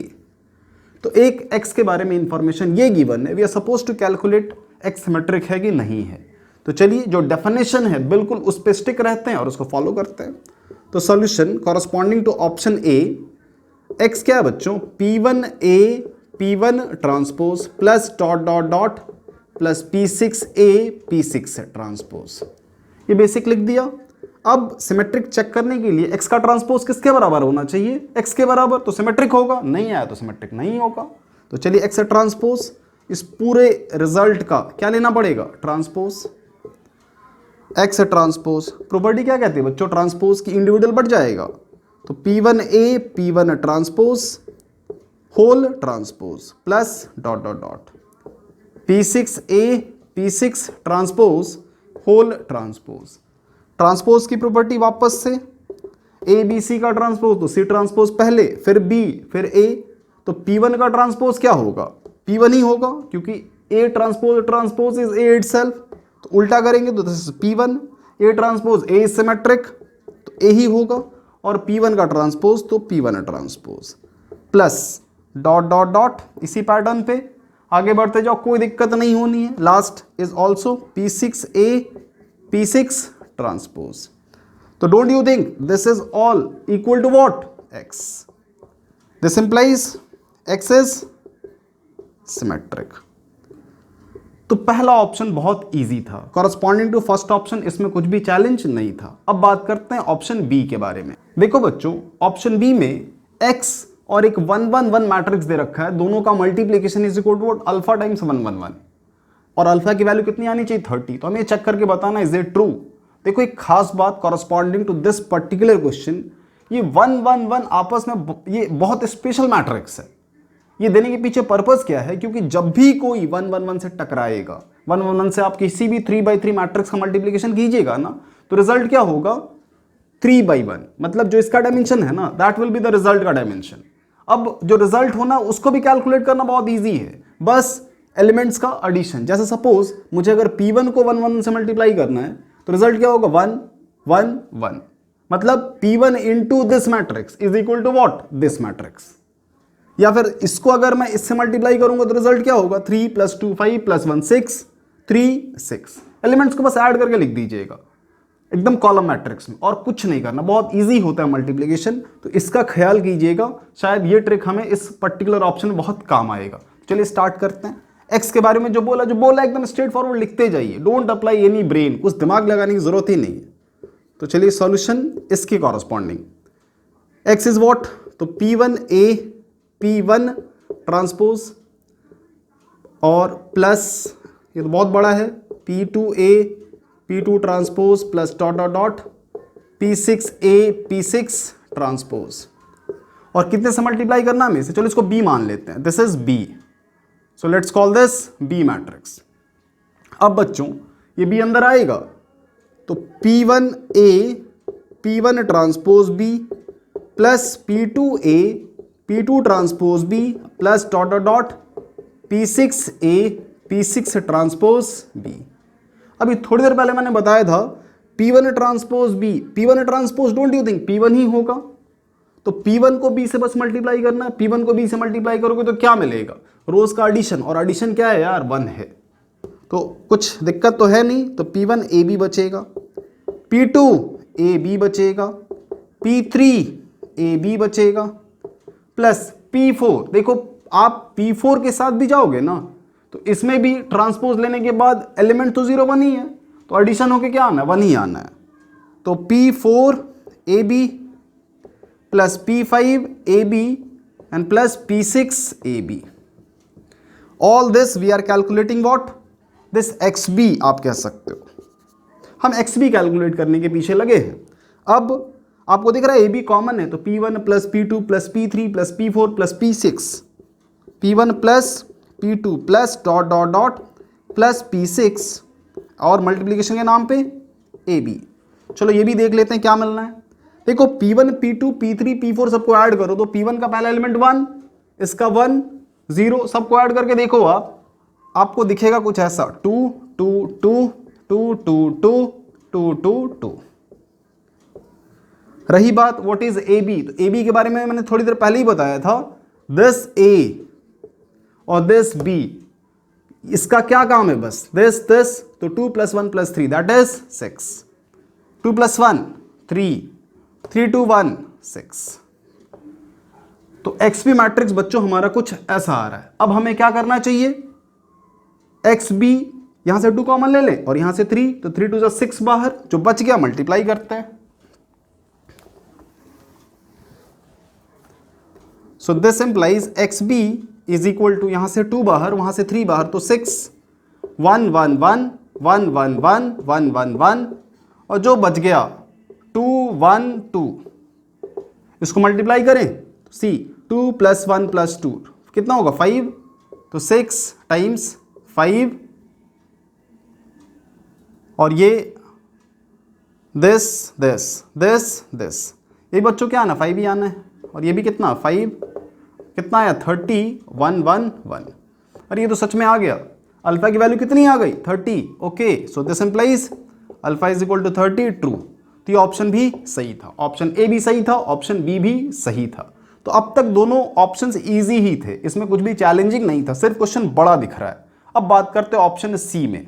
Speaker 1: तो एक x के बारे में इंफॉर्मेशन ये गिवन है, we are suppose to calculate x symmetric है कि नहीं है. तो चलिए जो डेफिनेशन है बिल्कुल उस पे स्टिक रहते हैं और उसको फॉलो करते हैं. तो solution corresponding to option A, x क्या है बच्चों P1 A P1 transpose plus dot dot dot plus P6 A P6 transpose. ये बेसिक लिख दिया. अब सिमेट्रिक चेक करने के लिए x का ट्रांसपोज किसके बराबर होना चाहिए, x के बराबर, तो सिमेट्रिक होगा. नहीं आया तो सिमेट्रिक नहीं होगा. तो चलिए x ट्रांसपोज, इस पूरे रिजल्ट का क्या लेना पड़ेगा, ट्रांसपोज. x ट्रांसपोज प्रॉपर्टी क्या कहती है बच्चों, ट्रांसपोज की इंडिविजुअल बढ़ जाएगा. तो P1 A P1 transpose whole transpose plus dot dot dot P6 A P6 transpose whole transpose. Transpose की प्रॉपर्टी वापस से, ए बी सी का ट्रांसपोज तो सी ट्रांसपोज पहले, फिर बी, फिर ए. तो P1 का ट्रांसपोज क्या होगा, P1 ही होगा, क्योंकि A transpose is a itself. तो उल्टा करेंगे तो this is P1. A transpose A symmetric तो ए ही होगा, और P1 का ट्रांसपोज तो P1 transpose, plus dot dot dot इसी पैटर्न पे आगे बढ़ते जाओ, कोई दिक्कत नहीं होनी है। Last is also P6A P6 transpose. तो don't you think this is all equal to what? X। This implies X is symmetric. तो पहला ऑप्शन बहुत इजी था, कॉरस्पॉन्डिंग टू फर्स्ट ऑप्शन, इसमें कुछ भी चैलेंज नहीं था। अब बात करते हैं ऑप्शन बी के बारे में। देखो बच्चों, ऑप्शन बी में x और एक 1 1 1 मैट्रिक्स दे रखा है, दोनों का multiplication is equal to alpha times 1 1 1, और अल्फा की वैल्यू कितनी आनी चाहिए? 30। तो हमें चेक करके बताना इज इट ट्रू। देखो एक खास बात, corresponding to this particular question, ये 1 1 1 आपस में ये बहुत स्पेशल मैट्रिक्स है। ये देने के पीछे पर्पस क्या है? क्योंकि जब भी कोई 1 1 1 से टकराएगा, 1 1 1 से आप किसी भी 3 by 3 मैट्रिक्स का मल्टीप्लीकेशन कीजिएगा ना, तो रिजल्ट क्या होगा? 3/1, मतलब जो इसका डायमेंशन है ना, that will be the result का डायमेंशन। अब जो रिजल्ट होना उसको भी कैलकुलेट करना बहुत ईजी है, बस एलिमेंट्स का एडिशन। जैसे सपोज मुझे अगर P1 को 1 1 से मल्टीप्लाई करना है तो रिजल्ट क्या होगा? 1 1 1, मतलब P1 into this matrix is equal to what? This matrix. या फिर इसको अगर मैं इससे मल्टीप्लाई करूंगा तो रिजल्ट क्या होगा? 3 + 2 5 + 1 6 3 6। एलिमेंट्स को बस ऐड करके लिख दीजिएगा एकदम कॉलम मैट्रिक्स में, और कुछ नहीं करना, बहुत इजी होता है मल्टीप्लिकेशन। तो इसका ख्याल कीजिएगा, शायद ये ट्रिक हमें इस पर्टिकुलर ऑप्शन में बहुत काम आएगा। चलिए स्टार्ट करते हैं। एक्स के बारे में जो बोला एकदम स्ट्रेट फॉरवर्ड लिखते जाइए, डोंट अप्लाई एनी ब्रेन, कुछ दिमाग लगाने की जरूरत ही नहीं है। तो चलिए सॉल्यूशन इसके कॉरस्पॉन्डिंग, एक्स इज वॉट? तो P1A P1 ट्रांसपोज, और प्लस ये तो बहुत बड़ा है P2A P2 transpose, plus dot dot dot P6A P6 transpose. और कितने से मल्टीप्लाई करना हमें? चलो इसको B मान लेते हैं, this is B, so let's call this B matrix. अब बच्चों ये B अंदर आएगा तो P1A P1 transpose B plus P2A P2 transpose B plus dot dot dot P6A P6 transpose B। अभी थोड़ी देर पहले मैंने बताया था P1 transpose B, P1 transpose don't you think P1 ही होगा? तो P1 को B से बस मल्टीप्लाई करना है, P1 को B से मल्टीप्लाई करोगे तो क्या मिलेगा? रोज का एडिशन, और एडिशन क्या है यार? 1 है, तो कुछ दिक्कत तो है नहीं। तो P1AB बचेगा, P2AB बचेगा, P3AB बचेगा, प्लस P4। देखो आप P4 के साथ भी जाओगे ना तो इसमें भी ट्रांसपोज लेने के बाद एलिमेंट तो 0 1 ही है, तो एडिशन होके क्या आना है? 1 ही आना है। तो P4AB plus P5AB and plus P6AB। All this we are calculating what? This XB आप कह सकते हो। हम XB कैलकुलेट करने के पीछे लगे हैं। अब आपको दिख रहा है AB कॉमन है, तो P1 plus P2 plus P3 plus P4 plus P6, P1 plus P2 plus dot dot dot plus P6, और मल्टीप्लिकेशन के नाम पे AB। चलो ये भी देख लेते हैं क्या मिलना है। देखो P1 P2 P3 P4 सबको ऐड करो तो P1 का पहला एलिमेंट 1, इसका 1 0, सबको ऐड करके देखो आपको दिखेगा कुछ ऐसा 2 2 2 2 2 2 2 2 2। रही बात व्हाट इज AB, तो AB के बारे में मैंने थोड़ी देर पहले ही बताया था, दिस A और दिस B, इसका क्या काम है? बस दिस तो 2 + 1 + 3 दैट इज 6, 2 + 1 3 3 2 1 6। तो XB मैट्रिक्स बच्चों हमारा कुछ ऐसा आ रहा है। अब हमें क्या करना चाहिए? XB यहां से 2 कॉमन ले लें और यहां से 3, तो 3 2 6 बाहर, जो बच गया मल्टीप्लाई करते हैं। So this implies XB is equal to, यहां से 2 बाहर, वहां से 3 बाहर, तो 6 1 1 1 1 1 1 1 1 1, और जो बच गया 2 1 2, इसको मल्टीप्लाई करें सी 2 + 1 + 2 कितना होगा? 5, तो 6 टाइम्स 5, और ये दिस ये बच्चों क्या आना? 5 ही आना है, और ये भी कितना? 5, कितना आया? 30 1 1 1। और ये तो सच में आ गया, अल्फा की वैल्यू कितनी आ गई? 30। Okay, so this implies alpha is equal to 30 true. तो ये ऑप्शन भी सही था, ऑप्शन ए भी सही था, ऑप्शन बी भी सही था। तो अब तक दोनों ऑप्शंस इजी ही थे, इसमें कुछ भी चैलेंजिंग नहीं था, सिर्फ क्वेश्चन बड़ा दिख रहा है। अब बात करते हैं ऑप्शन सी में।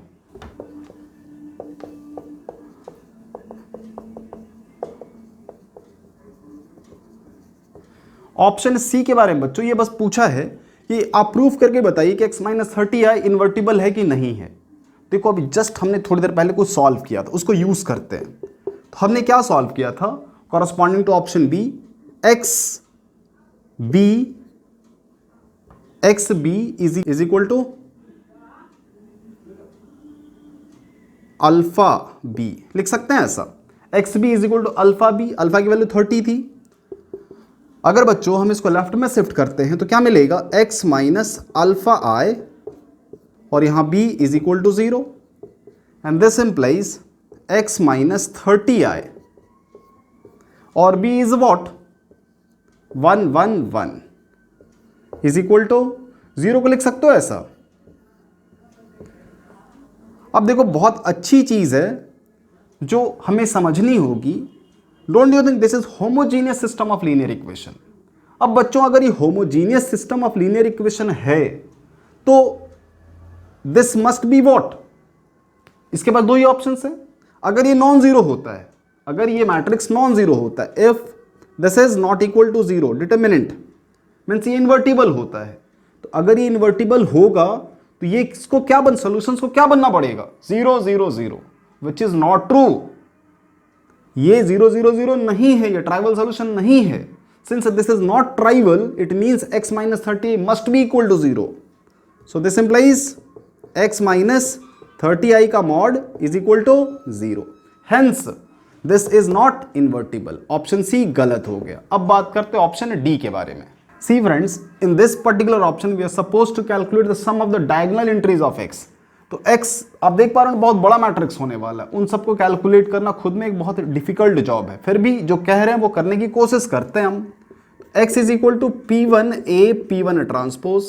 Speaker 1: ऑप्शन सी के बारे में बच्चों ये बस पूछा है कि आप प्रूफ करके बताइए कि x माइनस 30i इन्वर्टिबल है कि नहीं है। देखो अभी जस्ट हमने थोड़ी देर पहले कुछ सॉल्व किया था, उसको यूज करते हैं। तो हमने क्या सॉल्व किया था, corresponding to option B, x B is equal to alpha B, लिख सकते हैं ऐसा। X B is equal to alpha B, alpha की वैल्यू 30 थी। अगर बच्चों हम इसको लेफ्ट में शिफ्ट करते हैं तो क्या मिलेगा, x माइनस अल्फा आई और यहां b is equal to 0 and this implies x minus 30i और b is what 111 is equal to 0 को लिख सकते हो ऐसा। अब देखो बहुत अच्छी चीज है जो हमें समझनी होगी। Don't you think this is homogeneous system of linear equation. अब बच्चों अगर ये homogeneous system of linear equation है तो दिस मस्ट बी व्हाट, इसके पास दो ही ऑप्शंस है। अगर ये नॉन जीरो होता है, अगर ये मैट्रिक्स नॉन जीरो होता है, if this is not equal to zero, determinant means ये इन्वर्टिबल होता है। तो अगर ये इन्वर्टिबल होगा तो ये इसको क्या सॉल्यूशंस को क्या बनना पड़ेगा, 0 0 0, विच इज नॉट ट्रू। ये 0 0 0 नहीं है, ये ट्राइवल सॉल्यूशन नहीं है। Since this is not trivial it means x minus 30 must be equal to 0। So this implies x minus 30i का mod is equal to 0, hence this is not invertible. Option C गलत हो गया। अब बात करते हैं ऑप्शन डी के बारे में। See friends, in this particular option we are suppose to calculate the sum of the diagonal entries of x। तो x आप देख पा रहे हो बहुत बड़ा मैट्रिक्स होने वाला है, उन सबको कैलकुलेट करना खुद में एक बहुत डिफिकल्ट जॉब है। फिर भी जो कह रहे हैं वो करने की कोशिश करते हैं हम। x is equal to P1A P1 transpose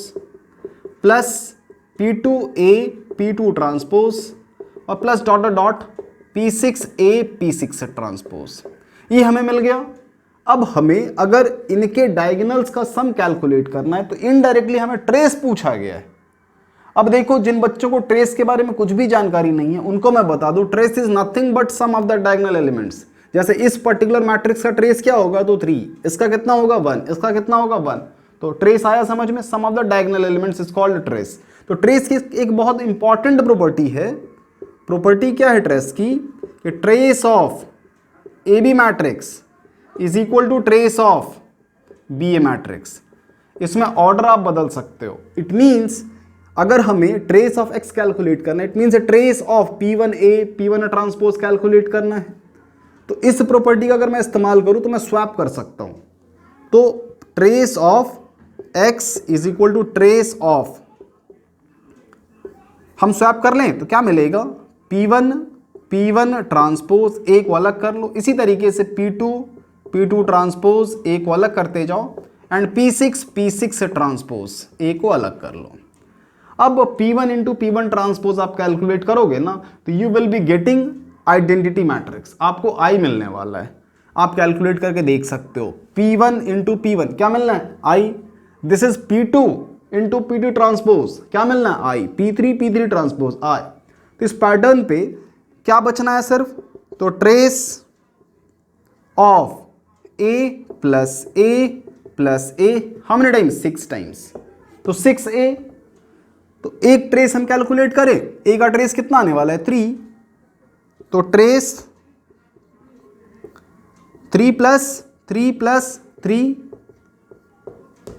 Speaker 1: plus P2A P2 transpose और plus dot dot P6A P6 transpose. ये हमें मिल गया। अब हमें अगर इनके डायगोनल्स का सम कैलकुलेट करना है तो इनडायरेक्टली हमें ट्रेस पूछा गया है। अब देखो जिन बच्चों को ट्रेस के बारे में कुछ भी जानकारी नहीं है उनको मैं बता दूं, trace is nothing but sum of the diagonal elements. जैसे इस पर्टिकुलर मैट्रिक्स का ट्रेस क्या होगा, तो 3, इसका कितना होगा 1, इसका कितना होगा 1, तो ट्रेस आया समझ में, sum of the diagonal elements is called trace. तो ट्रेस की एक बहुत इंपॉर्टेंट प्रॉपर्टी है। प्रॉपर्टी क्या है ट्रेस की, कि trace of A B matrix is equal to trace of B A matrix. इसमें ऑर्डर आप बदल सकते हो। इट मीन्स अगर हमें ट्रेस ऑफ x कैलकुलेट करना है, it means trace of P1A P1 transpose calculate करना है। तो इस प्रॉपर्टी का अगर मैं इस्तेमाल करूं तो मैं स्वैप कर सकता हूं। तो trace of x is equal to trace of, हम स्वैप कर लें तो क्या मिलेगा, P1 ट्रांसपोज एक को अलग कर लो, इसी तरीके से P2 ट्रांसपोज एक को अलग करते जाओ एंड P6 ट्रांसपोज एक को अलग कर लो। अब P1 इंटू P1 ट्रांसपोज आप कैलकुलेट करोगे ना तो you will be getting identity matrix, आपको I मिलने वाला है। आप कैलकुलेट करके देख सकते हो। P1 इंटू P1 क्या मिलना है, I। This is P2 into P2 transpose क्या मिलना है, I। P3 transpose I। तो इस पैटर्न पे क्या बचना है सिर्फ, तो trace of A plus A how many times, 6 times, तो 6A। तो एक ट्रेस हम कैलकुलेट करें, ए का ट्रेस कितना आने वाला है 3, तो ट्रेस 3 प्लस 3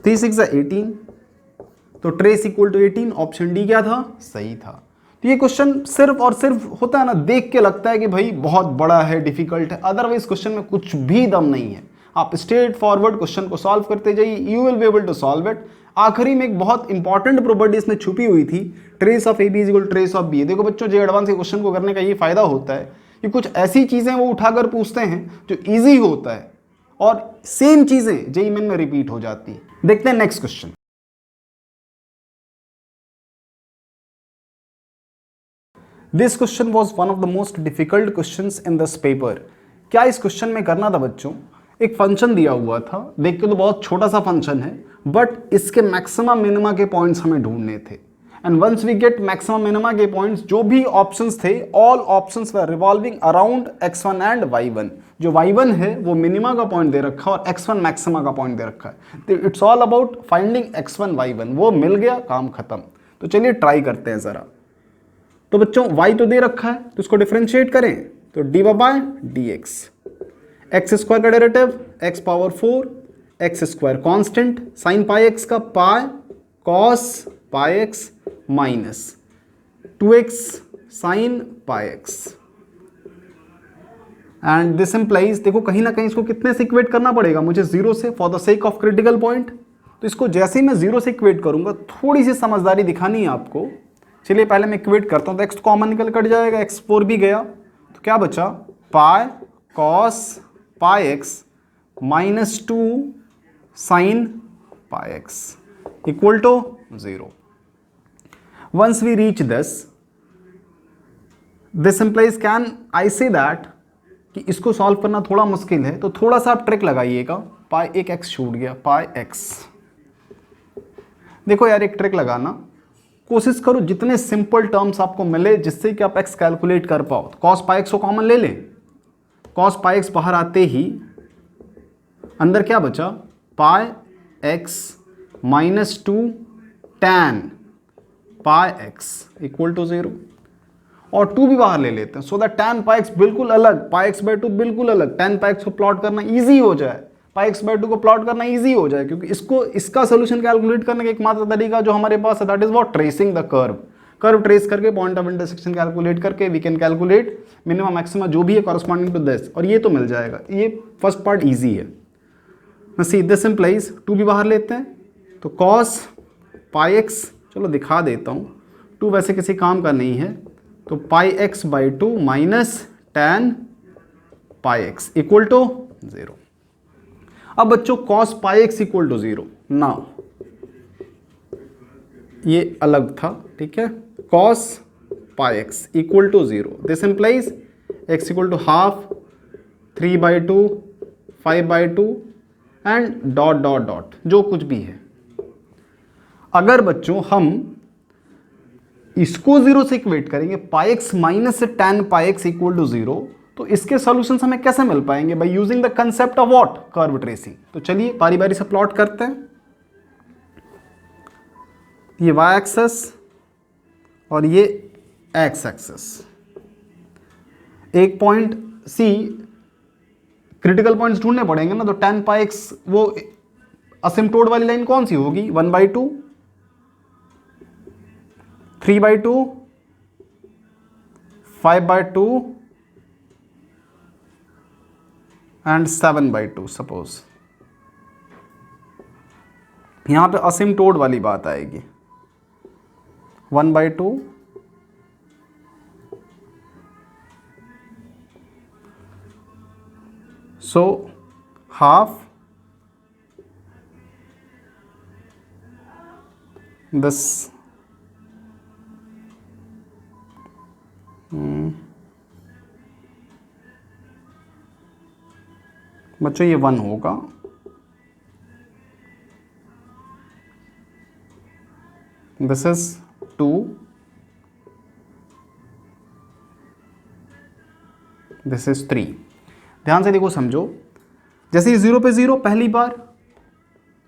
Speaker 1: 6 18, तो trace equal to 18। Option D क्या था, सही था। तो ये क्वेश्चन सिर्फ और सिर्फ होता है ना, देख के लगता है कि भाई बहुत बड़ा है, डिफिकल्ट है, अदरवाइज क्वेश्चन में कुछ भी दम नहीं है। आप स्ट्रेट फॉरवर्ड क्वेश्चन को सॉल्व करते जाइए, you will be able to solve it. आखिरी में एक बहुत इंपॉर्टेंट प्रॉपर्टी इसमें छुपी हुई थी, trace of A B is equal trace of B. देखो बच्चों, जे एडवांस के क्वेश्चन को करने का ये फायदा होता है कि कुछ ऐसी चीजें वो उठाकर पूछते हैं जो इजी होता है और सेम चीजें जेईई मेन में रिपीट हो जाती है। देखते हैं next question. This question was one of the most difficult question in this paper. क्या इस क्वेश्चन में करना था बच्चों, एक फंक्शन दिया हुआ था, देख के तो बहुत छोटा सा फंक्शन है, बट इसके मैक्सिमम मिनिमा के पॉइंट्स हमें ढूंढने थे। And once we get maximum minima के पॉइंट्स, जो भी ऑप्शंस थे, all options were revolving around x1 and y1। जो y1 है वो मिनिमा का पॉइंट दे रखा है और x1 मैक्सिमा का पॉइंट दे रखा है। तो it's all about finding x1 y1। वो मिल गया, काम खत्म। तो चलिए ट्राई करते हैं जरा। तो बच्चों y तो दे रखा है, तो इसको डिफरेंशिएट करें तो dy by dx। X square का derivative x power 4, x square constant, sine pi x का pi cos pi x minus 2x sine pi x. And this implies, देखो कहीं ना कहीं इसको कितने से इक्वेट करना पड़ेगा मुझे, 0 से, for the sake of critical point. तो इसको जैसे ही मैं 0 से इक्वेट करूंगा, थोड़ी सी समझदारी दिखानी है आपको। चलिए पहले मैं इक्वेट करता हूं, तो x कॉमन निकल कट जाएगा, x4 भी गया, तो क्या बचा, pi cos pi x minus 2 sine pi x equal to 0। Once we reach this implies, can I say that कि इसको सॉल्व करना थोड़ा मुश्किल है, तो थोड़ा सा आप ट्रिक लगाइएगा। पाई एक एक्स छूट गया, पाई एक्स। देखो यार, एक ट्रिक लगाना, कोशिश करो जितने सिंपल टर्म्स आपको मिले जिससे कि आप एक्स कैलकुलेट कर पाओ। तो कॉस पाई एक्स को कॉमन ले लें, कॉस पाई एक्स बाहर आते ही अंदर क्या बचा, pi x minus 2 tan pi x equal to 0, और 2 भी बाहर ले लेते हैं, so that tan pi x बिल्कुल अलग, पाई एक्स बाई 2 बिल्कुल अलग। टैन पाई एक्स को प्लॉट करना इजी हो जाए, पाई एक्स बाई 2 को प्लॉट करना इजी हो जाए, क्योंकि इसका सोल्यूशन कैलकुलेट करने का एकमात्र तरीका जो हमारे पास है, that is what, tracing the curve trace करके, पॉइंट ऑफ इंटरसेक्शन कैलकुलेट करके we can calculate minimum maxima जो भी है कॉरस्पॉन्डिंग टू दिस, और ये तो मिल जाएगा। ये फर्स्ट पार्ट ईजी है। सी दिस इंप्लाइज, 2 भी बाहर लेते हैं, तो कॉस पाई एक्स, चलो दिखा देता हूँ, 2 वैसे किसी काम का नहीं है, तो pi x by 2 minus tan pi x equal to 0। अब बच्चों cos pi x equal to 0, now ये अलग था, ठीक है, cos pi x equal to 0, this implies x equal to half 3 by 2 5 by 2 and dot dot dot जो कुछ भी है। अगर बच्चों हम इसको 0 से इक्वेट करेंगे, pi x minus tan pi x equal to 0, तो इसके सॉल्यूशंस हमें कैसे मिल पाएंगे, by using the concept of what, curve tracing. तो चलिए बारी बारी से प्लॉट करते हैं। ये y एक्सेस और ये x एक्सेस, एक पॉइंट C, क्रिटिकल पॉइंट्स ढूंढने पड़ेंगे ना, तो टैन पाई एक्स वो असिम्प्टोट वाली लाइन कौन सी होगी, 1/2, 3/2, 5/2 एंड 7/2 सपोज। यहां पे असिम्प्टोट वाली बात आएगी, 1/2 so half this बच्चों ये 1 होगा, दिस इज 2, दिस इज 3। ध्यान से देखो, समझो, जैसे ये 0 पे 0 पहली बार,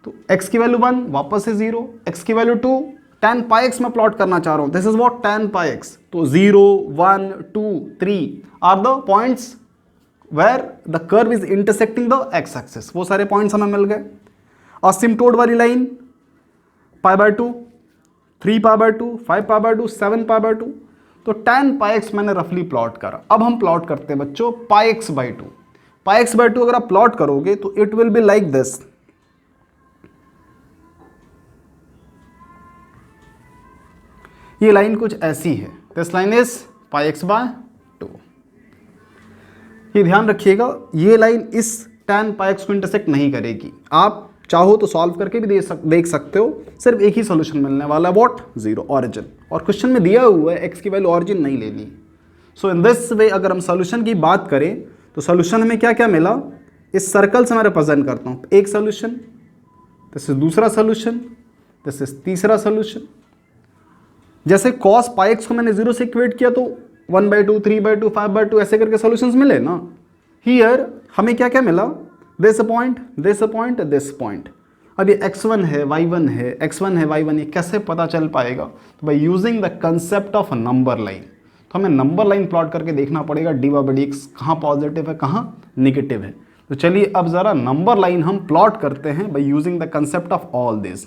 Speaker 1: तो x की वैल्यू 1, वापस से 0, x की वैल्यू 2, tan पाई एक्स मैं प्लॉट करना चाह रहा हूं, this is what, tan pi x. तो 0 1 2 3 are the points where the curve is intersecting the x axis, वो सारे पॉइंट्स हमें मिल गए। असिम्प्टोट वाली लाइन π/2, 3π/2, 5π/2, 7π/2, तो tan पाई एक्स मैंने रफली प्लॉट करा। अब हम प्लॉट करते हैं बच्चों pi x by 2। Pi x by 2 अगर आप प्लॉट करोगे तो it will be like this, ये लाइन कुछ ऐसी है, this line is pi x by 2। ये ध्यान रखिएगा, ये लाइन इस tan पाई एक्स को इंटरसेक्ट नहीं करेगी। आप चाहो तो सॉल्व करके भी देख सकते हो, सिर्फ एक ही सोल्यूशन मिलने वाला है, व्हाट, 0, ऑरिजिन। और क्वेश्चन में दिया हुआ है x की वैल्यू ऑरिजिन नहीं लेनी। सो इन दिस वे अगर हम सोल्यूशन की बात करें तो सोल्यूशन में क्या क्या मिला, इस सर्कल से मैं रिप्रेजेंट करता हूँ, एक सोल्यूशन, दिस इज दूसरा सोल्यूशन, दिस इज तीसरा सोल्यूशन। जैसे cos पाई एक्स को मैंने 0 से इक्वेट किया तो 1/2, 3/2, 5/2 ऐसे करके सॉल्यूशंस मिले ना। हियर हमें क्या क्या मिला, this point, this point, this point. अब ये x1 है, y1 है, x1 है, y1, ये कैसे पता चल पाएगा, तो bye using the concept of number line. तो हमें नंबर लाइन प्लॉट करके देखना पड़ेगा dy/dx कहाँ पॉजिटिव है कहाँ निगेटिव है। तो चलिए अब जरा नंबर लाइन हम प्लॉट करते हैं bye using the concept of all this.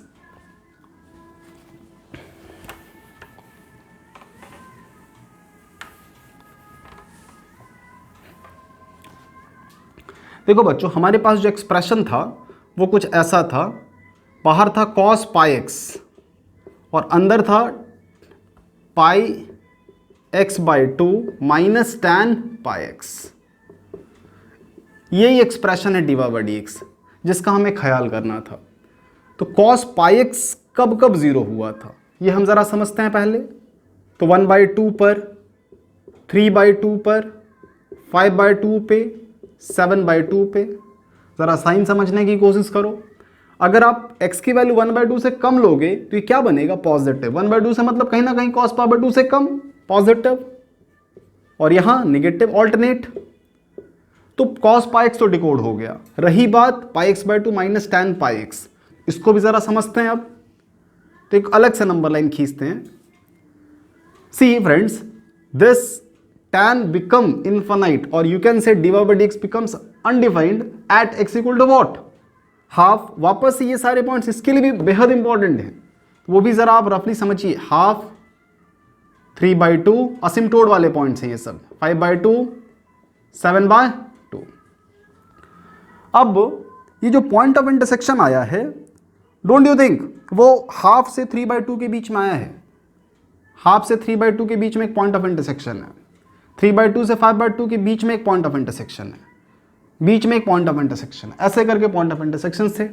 Speaker 1: देखो बच्चों, हमारे पास जो एक्सप्रेशन था वो कुछ ऐसा था, बाहर था cos पाई एक्स और अंदर था पाई x/2 minus tan pi x. यही एक्सप्रेशन है dy/dx जिसका हमें ख्याल करना था। तो cos पाई एक्स कब कब 0 हुआ था ये हम ज़रा समझते हैं पहले। तो 1/2 पर, 3/2 पर, 5/2 पे, 7/2 पे। ज़रा साइन समझने की कोशिश करो। अगर आप x की वैल्यू 1/2 से कम लोगे तो ये क्या बनेगा, पॉजिटिव। 1/2 से मतलब कहीं ना कहीं cos पाई/2 से कम, पॉजिटिव, और यहाँ निगेटिव, ऑल्टरनेट। तो cos पाई एक्स तो डिकोड हो गया। रही बात पाई x/2 minus tan pi x, इसको भी ज़रा समझते हैं अब। तो एक अलग से नंबर लाइन खींचते हैं। See friends, this tan become infinite or you can say dy/dx becomes undefined at x equal to what, half. वापस से ये सारे पॉइंट्स इसके लिए भी बेहद इंपॉर्टेंट हैं, वो भी जरा आप रफली समझिए। हाफ, 3/2 असिम्प्टोट वाले पॉइंट्स हैं ये सब, 5/2, 7/2। अब ये जो पॉइंट ऑफ इंटरसेक्शन आया है, डोंट यू थिंक वो हाफ से 3/2 के बीच में आया है। हाफ से 3/2 के बीच में एक पॉइंट ऑफ इंटरसेक्शन है, 3/2 से 5/2 के बीच में एक पॉइंट ऑफ इंटरसेक्शन है, बीच में एक पॉइंट ऑफ इंटरसेक्शन है, ऐसे करके पॉइंट ऑफ इंटरसेक्शन थे।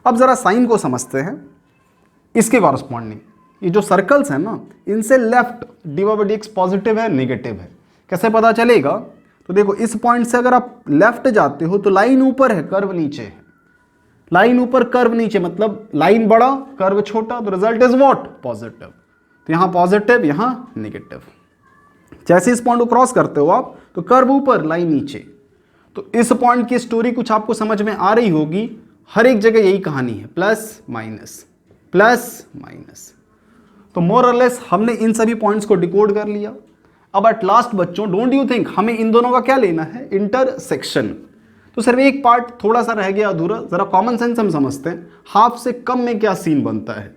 Speaker 1: अब जरा साइन को समझते हैं इसके कॉरस्पॉन्डिंग। ये जो सर्कल्स हैं ना, इनसे लेफ्ट dy/dx पॉजिटिव है निगेटिव है, कैसे पता चलेगा। तो देखो इस पॉइंट से अगर आप लेफ्ट जाते हो तो लाइन ऊपर है, कर्व नीचे है। लाइन ऊपर, कर्व नीचे, मतलब लाइन बड़ा कर्व छोटा, तो रिजल्ट इज व्हाट, पॉजिटिव। तो यहाँ पॉजिटिव, यहाँ निगेटिव। जैसे इस पॉइंट को क्रॉस करते हो आप तो कर्व ऊपर, लाइन नीचे। तो इस पॉइंट की स्टोरी कुछ आपको समझ में आ रही होगी। हर एक जगह यही कहानी है, प्लस माइनस, प्लस माइनस। तो मोर और लेस हमने इन सभी पॉइंट्स को डिकोड कर लिया। अब एट लास्ट बच्चों, डोंट यू थिंक हमें इन दोनों का क्या लेना है, इंटरसेक्शन। तो सिर्फ एक पार्ट थोड़ा सा रह गया अधूरा, जरा कॉमन सेंस हम समझते हैं। हाफ से कम में क्या सीन बनता है,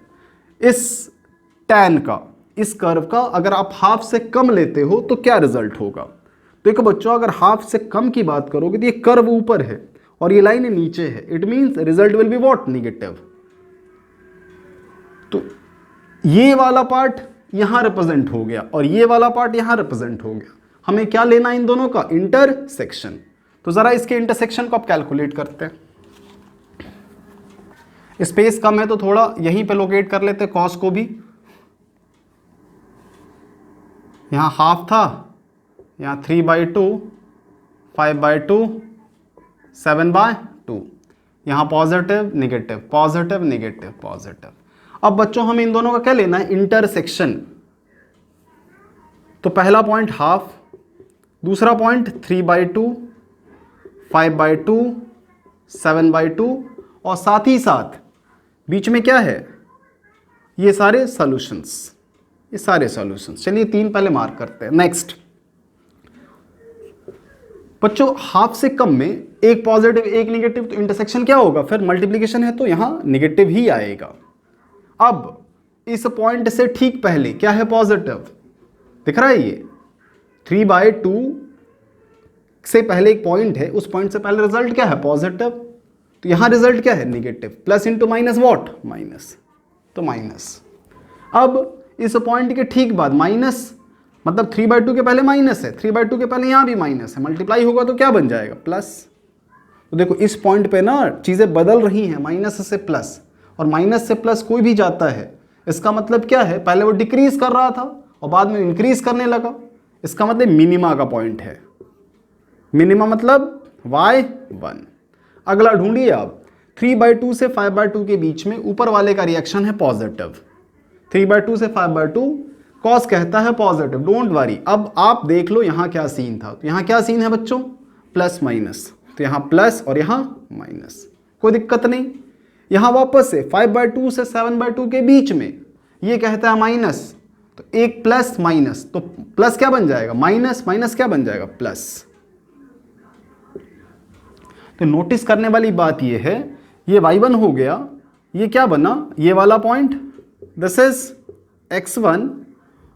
Speaker 1: इस टैन का, इस कर्व का अगर आप हाफ से कम लेते हो तो क्या रिजल्ट होगा। देखो बच्चों, अगर हाफ से कम की बात करोगे तो ये कर्व ऊपर है और ये लाइन नीचे है, it means result will be what, negative. तो ये वाला पार्ट यहां रिप्रेजेंट हो गया और ये वाला पार्ट यहां रिप्रेजेंट हो गया। हमें क्या लेना इन दोनों का, इंटरसेक्शन। तो जरा इसके इंटरसेक्शन को आप कैलकुलेट करते हैं। स्पेस कम है तो थोड़ा यहीं पे लोकेट कर लेते, कॉस को भी। यहाँ हाफ था, यहाँ 3/2, 5/2, 7/2, यहाँ positive negative, positive negative, positive. अब बच्चों हमें इन दोनों का क्या लेना है, इंटरसेक्शन। तो पहला पॉइंट हाफ, दूसरा पॉइंट 3/2, 5/2, 7/2, और साथ ही साथ बीच में क्या है, ये सारे सॉल्यूशंस, ये सारे सॉल्यूशंस। चलिए 3 पहले मार्क करते हैं। नेक्स्ट बच्चों, हाफ से कम में एक पॉजिटिव एक निगेटिव, तो इंटरसेक्शन क्या होगा, फिर मल्टीप्लिकेशन है तो यहां निगेटिव ही आएगा। अब इस पॉइंट से ठीक पहले क्या है, पॉजिटिव, दिख रहा है ये 3/2 से पहले एक पॉइंट है, उस पॉइंट से पहले रिजल्ट क्या है, पॉजिटिव। तो यहां रिजल्ट क्या है, negative. Plus into minus what, minus, तो माइनस। अब इस पॉइंट के ठीक बाद माइनस, मतलब 3/2 के पहले माइनस है, 3/2 के पहले यहां भी माइनस है, मल्टीप्लाई होगा तो क्या बन जाएगा, प्लस। तो देखो इस पॉइंट पे ना चीज़ें बदल रही हैं, माइनस से प्लस, और माइनस से प्लस कोई भी जाता है, इसका मतलब क्या है, पहले वो डिक्रीज कर रहा था और बाद में इंक्रीज करने लगा, इसका मतलब मिनिमा का पॉइंट है। मिनिमा मतलब y1। अगला ढूंढिए आप, 3/2 से 5/2 के बीच में ऊपर वाले का रिएक्शन है पॉजिटिव, 3/2 से 5/2 कॉस कहता है पॉजिटिव, डोंट वरी। अब आप देख लो यहाँ क्या सीन था, तो यहाँ क्या सीन है बच्चों, प्लस माइनस, तो यहाँ प्लस और यहाँ माइनस, कोई दिक्कत नहीं। यहाँ वापस से 5/2 से 7/2 के बीच में ये कहता है माइनस, तो एक प्लस माइनस, तो प्लस क्या बन जाएगा, माइनस, माइनस क्या बन जाएगा, प्लस। तो नोटिस करने वाली बात ये है, ये y1 हो गया, ये क्या बना, ये वाला पॉइंट, दिस इज x1,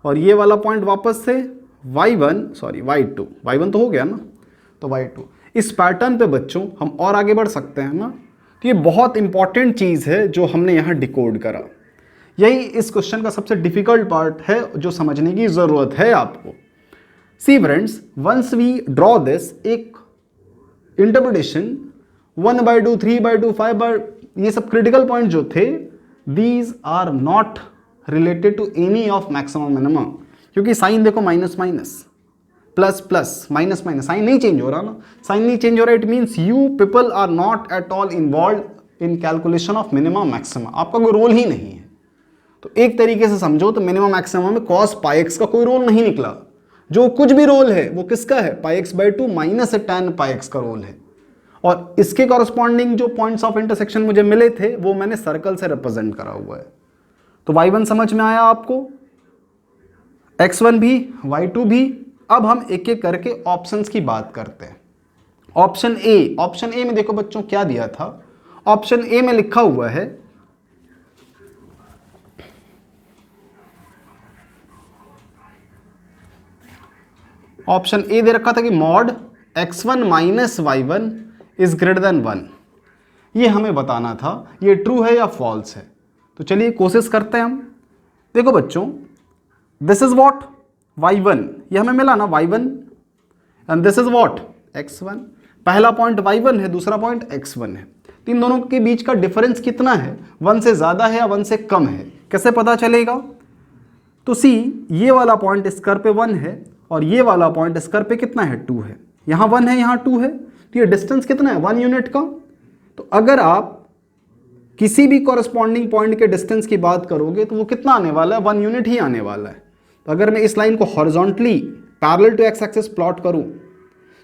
Speaker 1: और ये वाला पॉइंट वापस से y1 तो हो गया ना, तो y2। इस पैटर्न पे बच्चों हम और आगे बढ़ सकते हैं ना। तो ये बहुत इंपॉर्टेंट चीज़ है जो हमने यहाँ डिकोड करा, यही इस क्वेश्चन का सबसे डिफिकल्ट पार्ट है जो समझने की ज़रूरत है आपको। See friends, once we draw this, एक इंटरप्रिटेशन 1/2, 3/2, 5/, ये सब क्रिटिकल पॉइंट जो थे, these are not related to any of maximum minimum, क्योंकि साइन देखो minus minus plus plus minus minus, sign नहीं चेंज हो रहा ना, साइन नहीं चेंज हो रहा, it means you people are not at all involve in calculation of minimum maximum, आपका कोई रोल ही नहीं है। तो एक तरीके से समझो तो मिनिमम मैक्सिमम में कॉस पाई एक्स का कोई रोल नहीं निकला, जो कुछ भी रोल है वो किसका है, πx/2 माइनस tan πx का रोल है। और इसके कॉरस्पॉन्डिंग जो पॉइंट्स ऑफ इंटरसेक्शन मुझे मिले थे वो मैंने सर्कल से रिप्रेजेंट करा हुआ है। तो y1 समझ में आया आपको, x1 भी, y2 भी। अब हम एक एक करके ऑप्शंस की बात करते हैं। ऑप्शन ए में देखो बच्चों क्या दिया था, ऑप्शन ए में लिखा हुआ है, ऑप्शन ए दे रखा था कि mod x1 minus y1 is greater then 1। ये हमें बताना था ये ट्रू है या फॉल्स है। तो चलिए कोशिश करते हैं हम। देखो बच्चों, दिस इज व्हाट y1, ये हमें मिला ना y1, and this is what x1। पहला पॉइंट y1 है, दूसरा पॉइंट x1 है, तो इन दोनों के बीच का डिफरेंस कितना है, 1 से ज़्यादा है या 1 से कम है, कैसे पता चलेगा। तो सी, ये वाला पॉइंट इस कर्व पे 1 है और ये वाला पॉइंट इस कर्व पे कितना है, 2 है। यहाँ 1 है, यहाँ 2 है, तो ये डिस्टेंस कितना है, 1 यूनिट का। तो अगर आप किसी भी कॉरस्पॉन्डिंग पॉइंट के डिस्टेंस की बात करोगे तो वो कितना आने वाला है, 1 यूनिट ही आने वाला है। तो अगर मैं इस लाइन को horizontally parallel to x axis plot करूं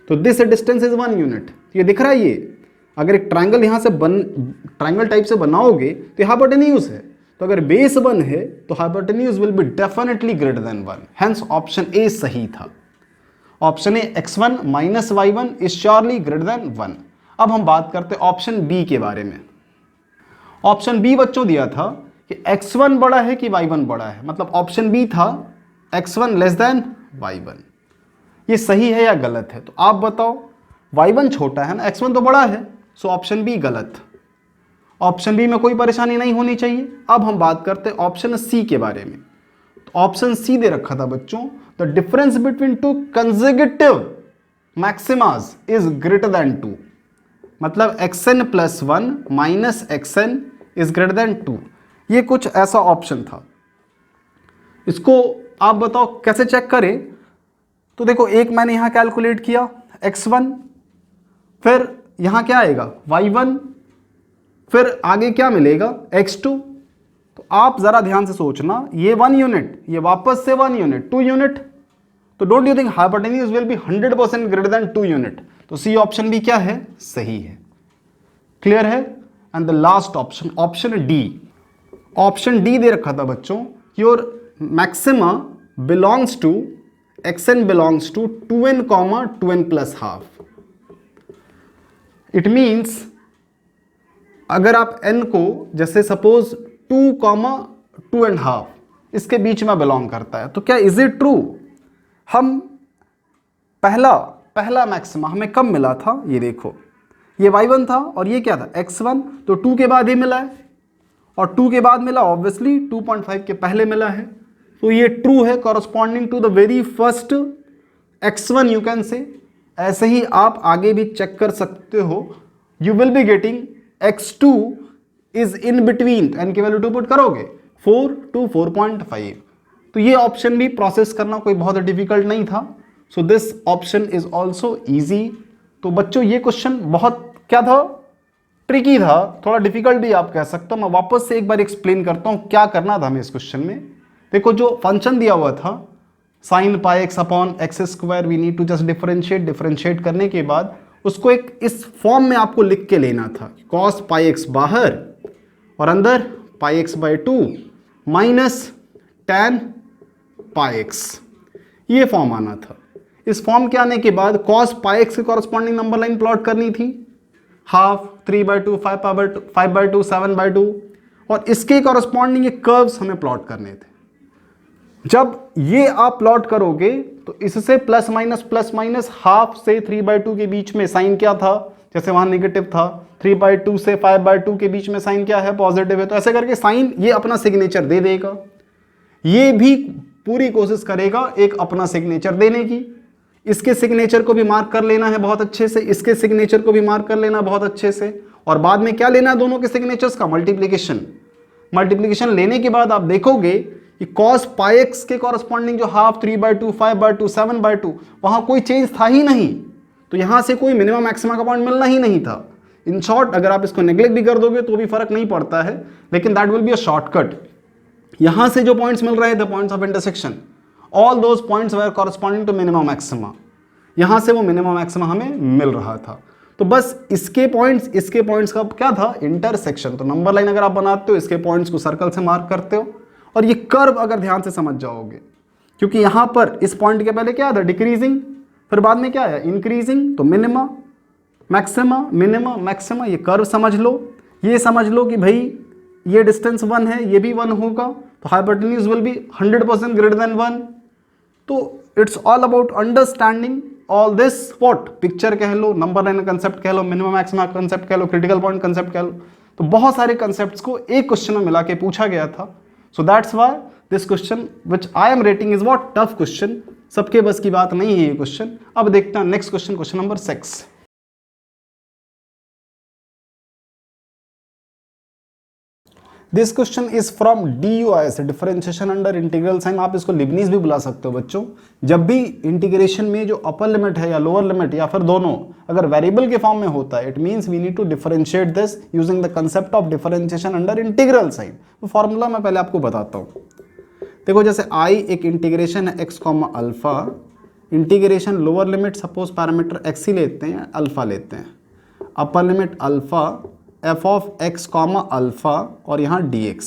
Speaker 1: तो दिस डिस्टेंस इज 1 यूनिट। ये दिख रहा है, ये अगर एक ट्रायंगल यहाँ से ट्रायंगल टाइप से बनाओगे तो हाइपोटेन्यूज है, तो अगर बेस 1 है तो hypotenuse will be definitely greater than 1, hence option A सही था। Option A x1 minus y1 is surely greater than 1। अब हम बात करते हैं ऑप्शन बी के बारे में। ऑप्शन बी बच्चों दिया था कि x1 बड़ा है कि y1 बड़ा है, मतलब ऑप्शन बी था x1 लेस देन y1। ये सही है या गलत है, तो आप बताओ। y1 छोटा है ना, x1 तो बड़ा है, सो ऑप्शन बी गलत। ऑप्शन बी में कोई परेशानी नहीं होनी चाहिए। अब हम बात करते हैं ऑप्शन सी के बारे में। तो ऑप्शन सी दे रखा था बच्चों, the difference between two consecutive maximas is greater than 2, मतलब xn plus 1 minus xn is greater than 2। ये कुछ ऐसा ऑप्शन था। इसको आप बताओ कैसे चेक करें। तो देखो, एक मैंने यहां कैलकुलेट किया x1, फिर यहां क्या आएगा y1, फिर आगे क्या मिलेगा x2। तो आप जरा ध्यान से सोचना, ये 1 यूनिट, ये वापस से 1 यूनिट, 2 यूनिट, तो don't you think hypotenuse will be 100% greater than 2 unit. तो सी ऑप्शन भी क्या है, सही है। क्लियर है। And the last option, option D. Option D दे रखा था बच्चों, your maxima belongs to xn belongs to 2n, 2n plus half. It means अगर आप n को जैसे सपोज 2, 2.5 इसके बीच में बिलोंग करता है, तो क्या इज इट ट्रू। हम पहला मैक्सिमा हमें कब मिला था, ये देखो, ये y1 था और ये क्या था x1, तो 2 के बाद ही मिला है, और 2 के बाद मिला ऑब्वियसली 2.5 के पहले मिला है, तो ये ट्रू है corresponding to the very first x1 you can say. ऐसे ही आप आगे भी चेक कर सकते हो you will be getting x2 is in between, n की वैल्यू 2 पुट करोगे 4 to 4.5। तो ये ऑप्शन भी प्रोसेस करना कोई बहुत डिफिकल्ट नहीं था। सो this option is also easy. तो बच्चों ये क्वेश्चन बहुत क्या था, ट्रिकी था, थोड़ा डिफिकल्ट भी आप कह सकते हो। मैं वापस से एक बार एक्सप्लेन करता हूँ क्या करना था हमें इस क्वेश्चन में। देखो जो फंक्शन दिया हुआ था sin pi x upon x square, we need to just differentiate करने के बाद उसको एक इस फॉर्म में आपको लिख के लेना था, cos पाई एक्स बाहर और अंदर pi x by 2 minus tan pi x, ये फॉर्म आना था। इस फॉर्म के आने के बाद cos पाई एक्स के कॉरस्पॉन्डिंग नंबर लाइन प्लॉट करनी थी, हाफ 3/2 5/2 7/2, और इसके कॉरस्पॉन्डिंग ये कर्व्स हमें प्लॉट करने थे। जब ये आप प्लॉट करोगे तो इससे प्लस माइनस हाफ से 3/2 के बीच में साइन क्या था, जैसे वहां नेगेटिव था, 3/2 से 5/2 के बीच में साइन क्या है, पॉजिटिव है। तो ऐसे करके साइन ये अपना सिग्नेचर दे देगा, ये भी पूरी कोशिश करेगा एक अपना सिग्नेचर देने की। इसके सिग्नेचर को भी मार्क कर लेना है बहुत अच्छे से, इसके सिग्नेचर को भी मार्क कर लेना बहुत अच्छे से, और बाद में क्या लेना है दोनों के सिग्नेचर्स का, मल्टीप्लीकेशन लेने के बाद आप देखोगे कि cos पाई एक्स के कॉरस्पॉन्डिंग जो हाफ 3/2 5/2 7/2 वहां कोई चेंज था ही नहीं, तो यहां से कोई मिनिमम मैक्सिमा का पॉइंट मिलना ही नहीं था। इन शॉर्ट अगर आप इसको नेग्लेक्ट भी कर दोगे तो भी फर्क नहीं पड़ता है, लेकिन that will be a shortcut. यहां से जो पॉइंट्स मिल रहे थे, points of intersection, all those points were corresponding to minimum maxima, यहां से वो मिनिमम मैक्सिमा हमें मिल रहा था। तो बस इसके पॉइंट्स का क्या था, इंटरसेक्शन। तो नंबर लाइन अगर आप बनाते हो, इसके पॉइंट्स को सर्कल से मार्क करते हो, और ये कर्व अगर ध्यान से समझ जाओगे, क्योंकि यहां पर इस पॉइंट के पहले क्या था, डिक्रीजिंग, फिर बाद में क्या है, इंक्रीजिंग, तो मिनिमा मैक्सिमा, ये कर्व समझ लो। ये समझ लो कि भाई ये डिस्टेंस 1 है, ये भी 1 होगा, तो hypotenuse will be 100% greater than 1। तो it's all about understanding all this, what, picture कह लो, नंबर लाइन कंसेप्ट कह लो, मिनिमम मैक्सिमा कंसेप्ट कह लो, क्रिटिकल पॉइंट कंसेप्ट कह लो। तो बहुत सारे कंसेप्ट्स को एक क्वेश्चन में मिला के पूछा गया था। So that's why this question which I am rating is what, tough question, सबके बस की बात नहीं है ये क्वेश्चन। अब देखते हैं next question, question number 6। This question is from DUIS, differentiation under integral sign. आप इसको लिबनीज भी बुला सकते हो बच्चों। जब भी इंटीग्रेशन में जो अपर लिमिट है या लोअर लिमिट या फिर दोनों अगर वेरिएबल के फॉर्म में होता है, it means we need to differentiate this using the concept of differentiation under integral sign. वो फॉर्मूला मैं पहले आपको बताता हूँ। देखो जैसे I एक इंटीग्रेशन है x, alpha, integration lower limit suppose parameter x ही लेते हैं, अल्फा लेते हैं, upper limit alpha f of x comma alpha और यहाँ dx।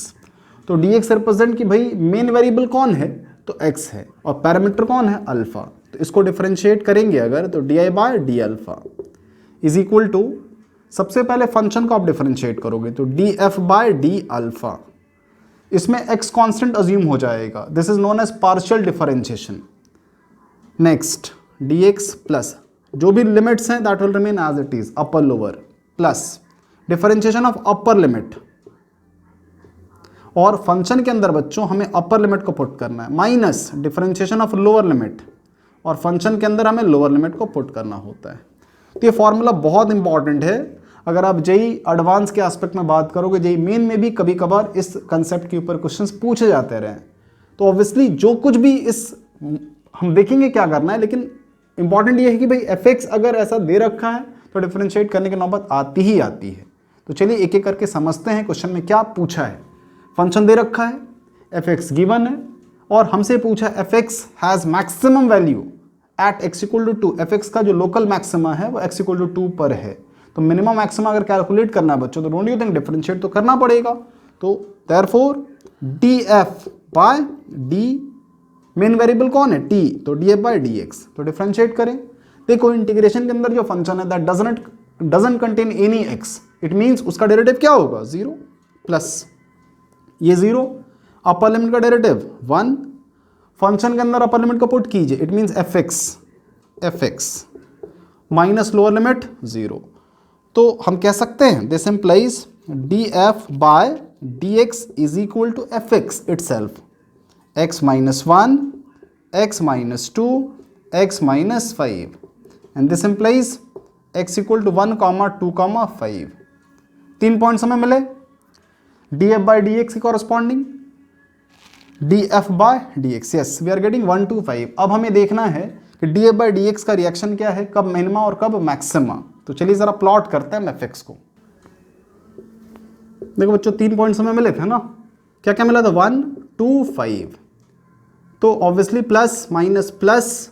Speaker 1: तो dx रिप्रेजेंट कि भाई मेन वेरिएबल कौन है, तो x है, और पैरामीटर कौन है, अल्फा। तो इसको डिफरेंशिएट करेंगे अगर, तो di by D alpha is equal to, सबसे पहले फंक्शन को आप डिफरेंशिएट करोगे तो df बाय डी अल्फा, इसमें x कांस्टेंट अज्यूम हो जाएगा, this is known as partial differentiation. Next dx plus जो भी लिमिट्स हैं that will remain as it is, upper lower, plus differentiation of upper limit, और function के अंदर बच्चों हमें अपर लिमिट को पुट करना है, minus differentiation of lower limit, और फंक्शन के अंदर हमें लोअर लिमिट को पुट करना होता है। तो ये फॉर्मूला बहुत इंपॉर्टेंट है। अगर आप जेई एडवांस के एस्पेक्ट में बात करोगे, जेई मेन में भी कभी कभार इस कंसेप्ट के ऊपर क्वेश्चंस पूछे जाते रहे, तो ऑब्वियसली जो कुछ भी इस हम देखेंगे क्या करना है, लेकिन इंपॉर्टेंट ये है कि भाई fx अगर ऐसा दे रखा है तो डिफरेंशिएट करने की नौबत आती ही आती है। तो चलिए एक एक करके समझते हैं क्वेश्चन में क्या पूछा है। फंक्शन दे रखा है, fx गिवन है, और हमसे पूछा है fx has maximum value at x equal to 2। fx का जो लोकल मैक्सिमा है वो x इक्वल टू 2 पर है। तो मिनिमम मैक्सिमा अगर कैलकुलेट करना है बच्चों, तो डोंट यू थिंक डिफरेंशिएट तो करना पड़ेगा। तो therefore df by d, main variable कौन है, t, तो df बाय dx। तो डिफरेंशिएट करें, देखो इंटीग्रेशन के अंदर जो फंक्शन है that doesn't contain any x, it means उसका डेरिवेटिव क्या होगा, 0, प्लस ये 0, अपर लिमिट का डेरिवेटिव 1, फंक्शन के अंदर अपर लिमिट को पुट कीजिए, it means fx minus lower limit 0। तो हम कह सकते हैं this implies df by dx is equal to fx itself, x minus 1, x minus 2, x minus 5, and this implies x equal to 1, 2, 5। 3 points हमें मिले, df by D X की corresponding df by dx। Yes, we are getting 1, 2, 5। अब हमें देखना है कि df बाई dx का रिएक्शन क्या है, कब मिनिमा और कब मैक्सिमा। तो चलिए जरा प्लॉट करते हैं fx को। देखो बच्चों 3 पॉइंट्स हमें मिले थे ना, क्या क्या मिला था, 1, 2, 5। तो ऑब्वियसली प्लस माइनस प्लस,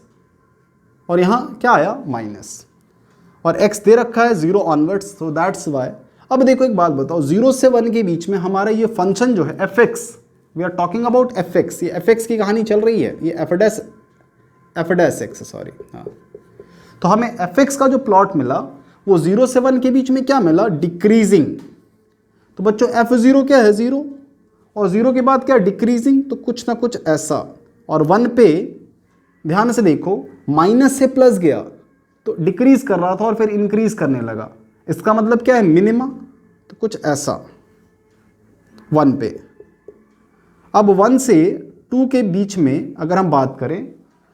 Speaker 1: और यहाँ क्या आया माइनस, और x दे रखा है 0 ऑनवर्ड्स, तो दैट्स वाई। अब देखो एक बात बताओ, 0 से 1 के बीच में हमारा ये फंक्शन जो है fx, we are talking about fx, ये fx की कहानी चल रही है, ये f डैश x, सॉरी, हाँ। तो हमें fx का जो प्लॉट मिला वो 0 से 1 के बीच में क्या मिला, डिक्रीजिंग। तो बच्चों f0 क्या है, 0, और 0 के बाद क्या, डिक्रीजिंग, तो कुछ ना कुछ ऐसा। और 1 पे ध्यान से देखो, माइनस से प्लस गया तो डिक्रीज कर रहा था और फिर इंक्रीज करने लगा, इसका मतलब क्या है, मिनिमा। तो कुछ ऐसा 1 पे। अब 1 से 2 के बीच में अगर हम बात करें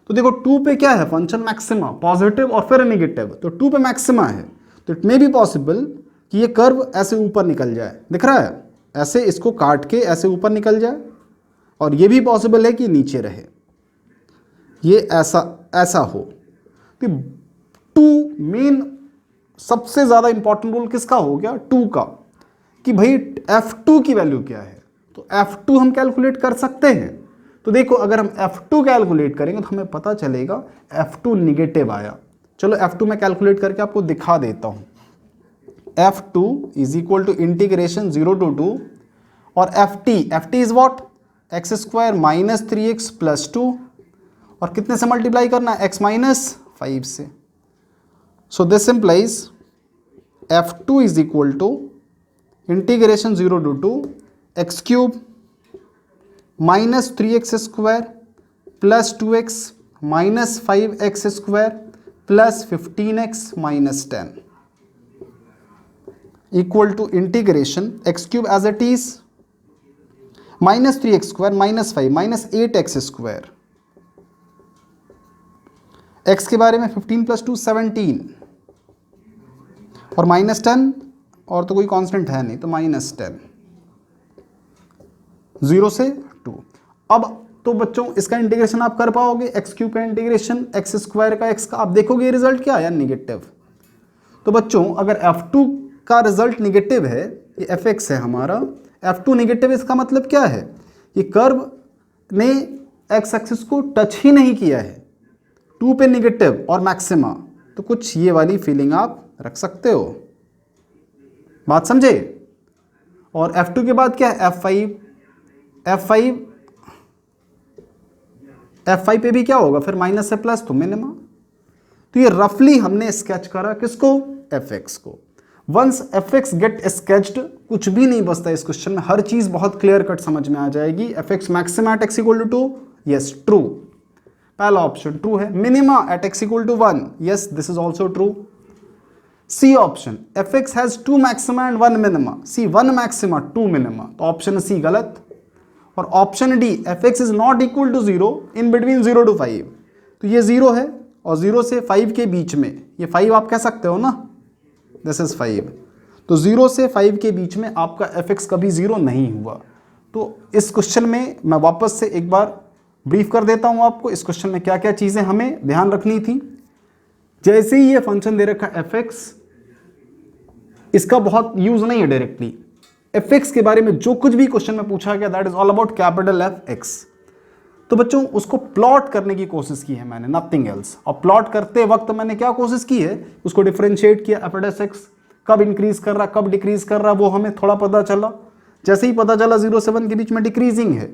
Speaker 1: तो देखो 2 पे क्या है, फंक्शन मैक्सिमा, पॉजिटिव और फिर नेगेटिव, तो 2 पे मैक्सिमा है। तो इट मे बी पॉसिबल कि ये कर्व ऐसे ऊपर निकल जाए, दिख रहा है, ऐसे इसको काट के ऐसे ऊपर निकल जाए, और ये भी पॉसिबल है कि नीचे रहे, ये ऐसा हो। तो 2 मेन सबसे ज़्यादा इंपॉर्टेंट रूल किसका हो गया, 2 का, कि भाई f2 की वैल्यू क्या है। तो f2 हम कैलकुलेट कर सकते हैं। तो देखो अगर हम f2 कैलकुलेट करेंगे तो हमें पता चलेगा f2 निगेटिव आया। चलो f2 मैं कैलकुलेट करके आपको दिखा देता हूँ। f2 is equal to integration 0 to 2, और ft is what, X square minus 3x plus 2, और कितने से मल्टीप्लाई करना है, x माइनस 5 से। So this implies f2 is equal to integration 0 to 2 x cube minus 3x square plus 2x minus 5x square plus 15x minus 10 equal to integration x cube as it is minus 3x square minus 5 minus 8x square, x के बारे में 15 plus 2 17, और minus 10, और तो कोई constant है नहीं तो माइनस 10, 0 से 2। अब तो बच्चों इसका इंटीग्रेशन आप कर पाओगे, एक्स क्यूब का इंटीग्रेशन एक्स स्क्वायर का एक्स का, आप देखोगे रिजल्ट क्या आया, निगेटिव। तो बच्चों अगर f2 का रिजल्ट निगेटिव है, ये fx है हमारा, f2 निगेटिव, इसका मतलब क्या है, ये कर्व ने एक्स एक्सिस को टच ही नहीं किया है, 2 पे निगेटिव और मैक्सिमा। तो कुछ ये वाली फीलिंग आप रख सकते हो, बात समझे। और f2 के बाद क्या है, f5 पे भी क्या होगा, फिर माइनस से प्लस तो मिनिमा। तो ये रफली हमने स्केच करा किसको, fx को। वंस fx गेट स्केच्ड, कुछ भी नहीं बचता इस क्वेश्चन में, हर चीज बहुत क्लियर कट समझ में आ जाएगी। fx maxima at x equal to 2, yes true, पहला ऑप्शन ट्रू है। Minima at x equal to 1, yes this is also true. C option, fx has 2 maxima and 1 minima, C 1 maxima 2 minima, तो option C गलत। और option D, fx is not equal to 0 in between 0 to 5, तो ये 0 है, और 0 से 5 के बीच में, ये 5 आप कह सकते हो ना, दिस इज 5, तो 0 से 5 के बीच में आपका fx कभी 0 नहीं हुआ। तो इस क्वेश्चन में मैं वापस से एक बार ब्रीफ कर देता हूं आपको, इस क्वेश्चन में क्या क्या चीजें हमें ध्यान रखनी थी। जैसे ही ये फंक्शन दे रखा fx, इसका बहुत यूज नहीं है डायरेक्टली, fx के बारे में जो कुछ भी क्वेश्चन में पूछा गया that is all about capital Fx। तो बच्चों उसको प्लॉट करने की कोशिश की है मैंने, नथिंग एल्स। और प्लॉट करते वक्त मैंने क्या कोशिश की है, उसको डिफरेंशिएट किया, f(x) कब इंक्रीज कर रहा कब डिक्रीज कर रहा वो हमें थोड़ा पता चला। जैसे ही पता चला 0 से 1 के बीच में डिक्रीजिंग है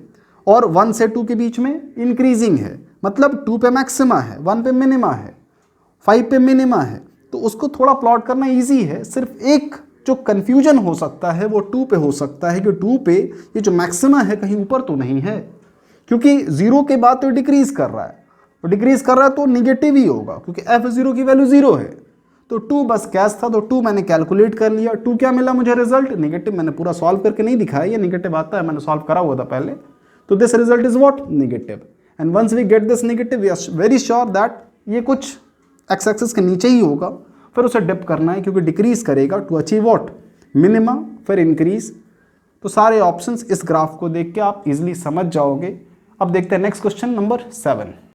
Speaker 1: और 1 से 2 के बीच में इंक्रीजिंग है, मतलब 2 पे मैक्सिमा है, 1 पे मिनिमा है, 5 पे मिनिमा है, तो उसको थोड़ा प्लॉट करना ईजी है। सिर्फ एक जो कंफ्यूजन हो सकता है वो 2 पे हो सकता है कि 2 पे ये जो मैक्सिमा है कहीं ऊपर तो नहीं है, क्योंकि 0 के बाद तो डिक्रीज कर रहा है, तो डिक्रीज कर रहा है तो निगेटिव ही होगा, क्योंकि f0 की वैल्यू 0 है। तो 2 बस कैश था, तो 2 मैंने कैलकुलेट कर लिया। 2 क्या मिला मुझे रिजल्ट, निगेटिव। मैंने पूरा सॉल्व करके नहीं दिखाया, ये निगेटिव आता है, मैंने सॉल्व करा हुआ था पहले। तो this result is what, negative. And once we get this negative we are very sure that ये कुछ एक्स एक्सिस के नीचे ही होगा, फिर उसे डिप करना है क्योंकि डिक्रीज करेगा टू अचीव व्हाट, मिनिमा, फिर इंक्रीज। तो सारे ऑप्शंस इस ग्राफ को देख के आप इजीली समझ जाओगे। अब देखते हैं नेक्स्ट क्वेश्चन नंबर 7।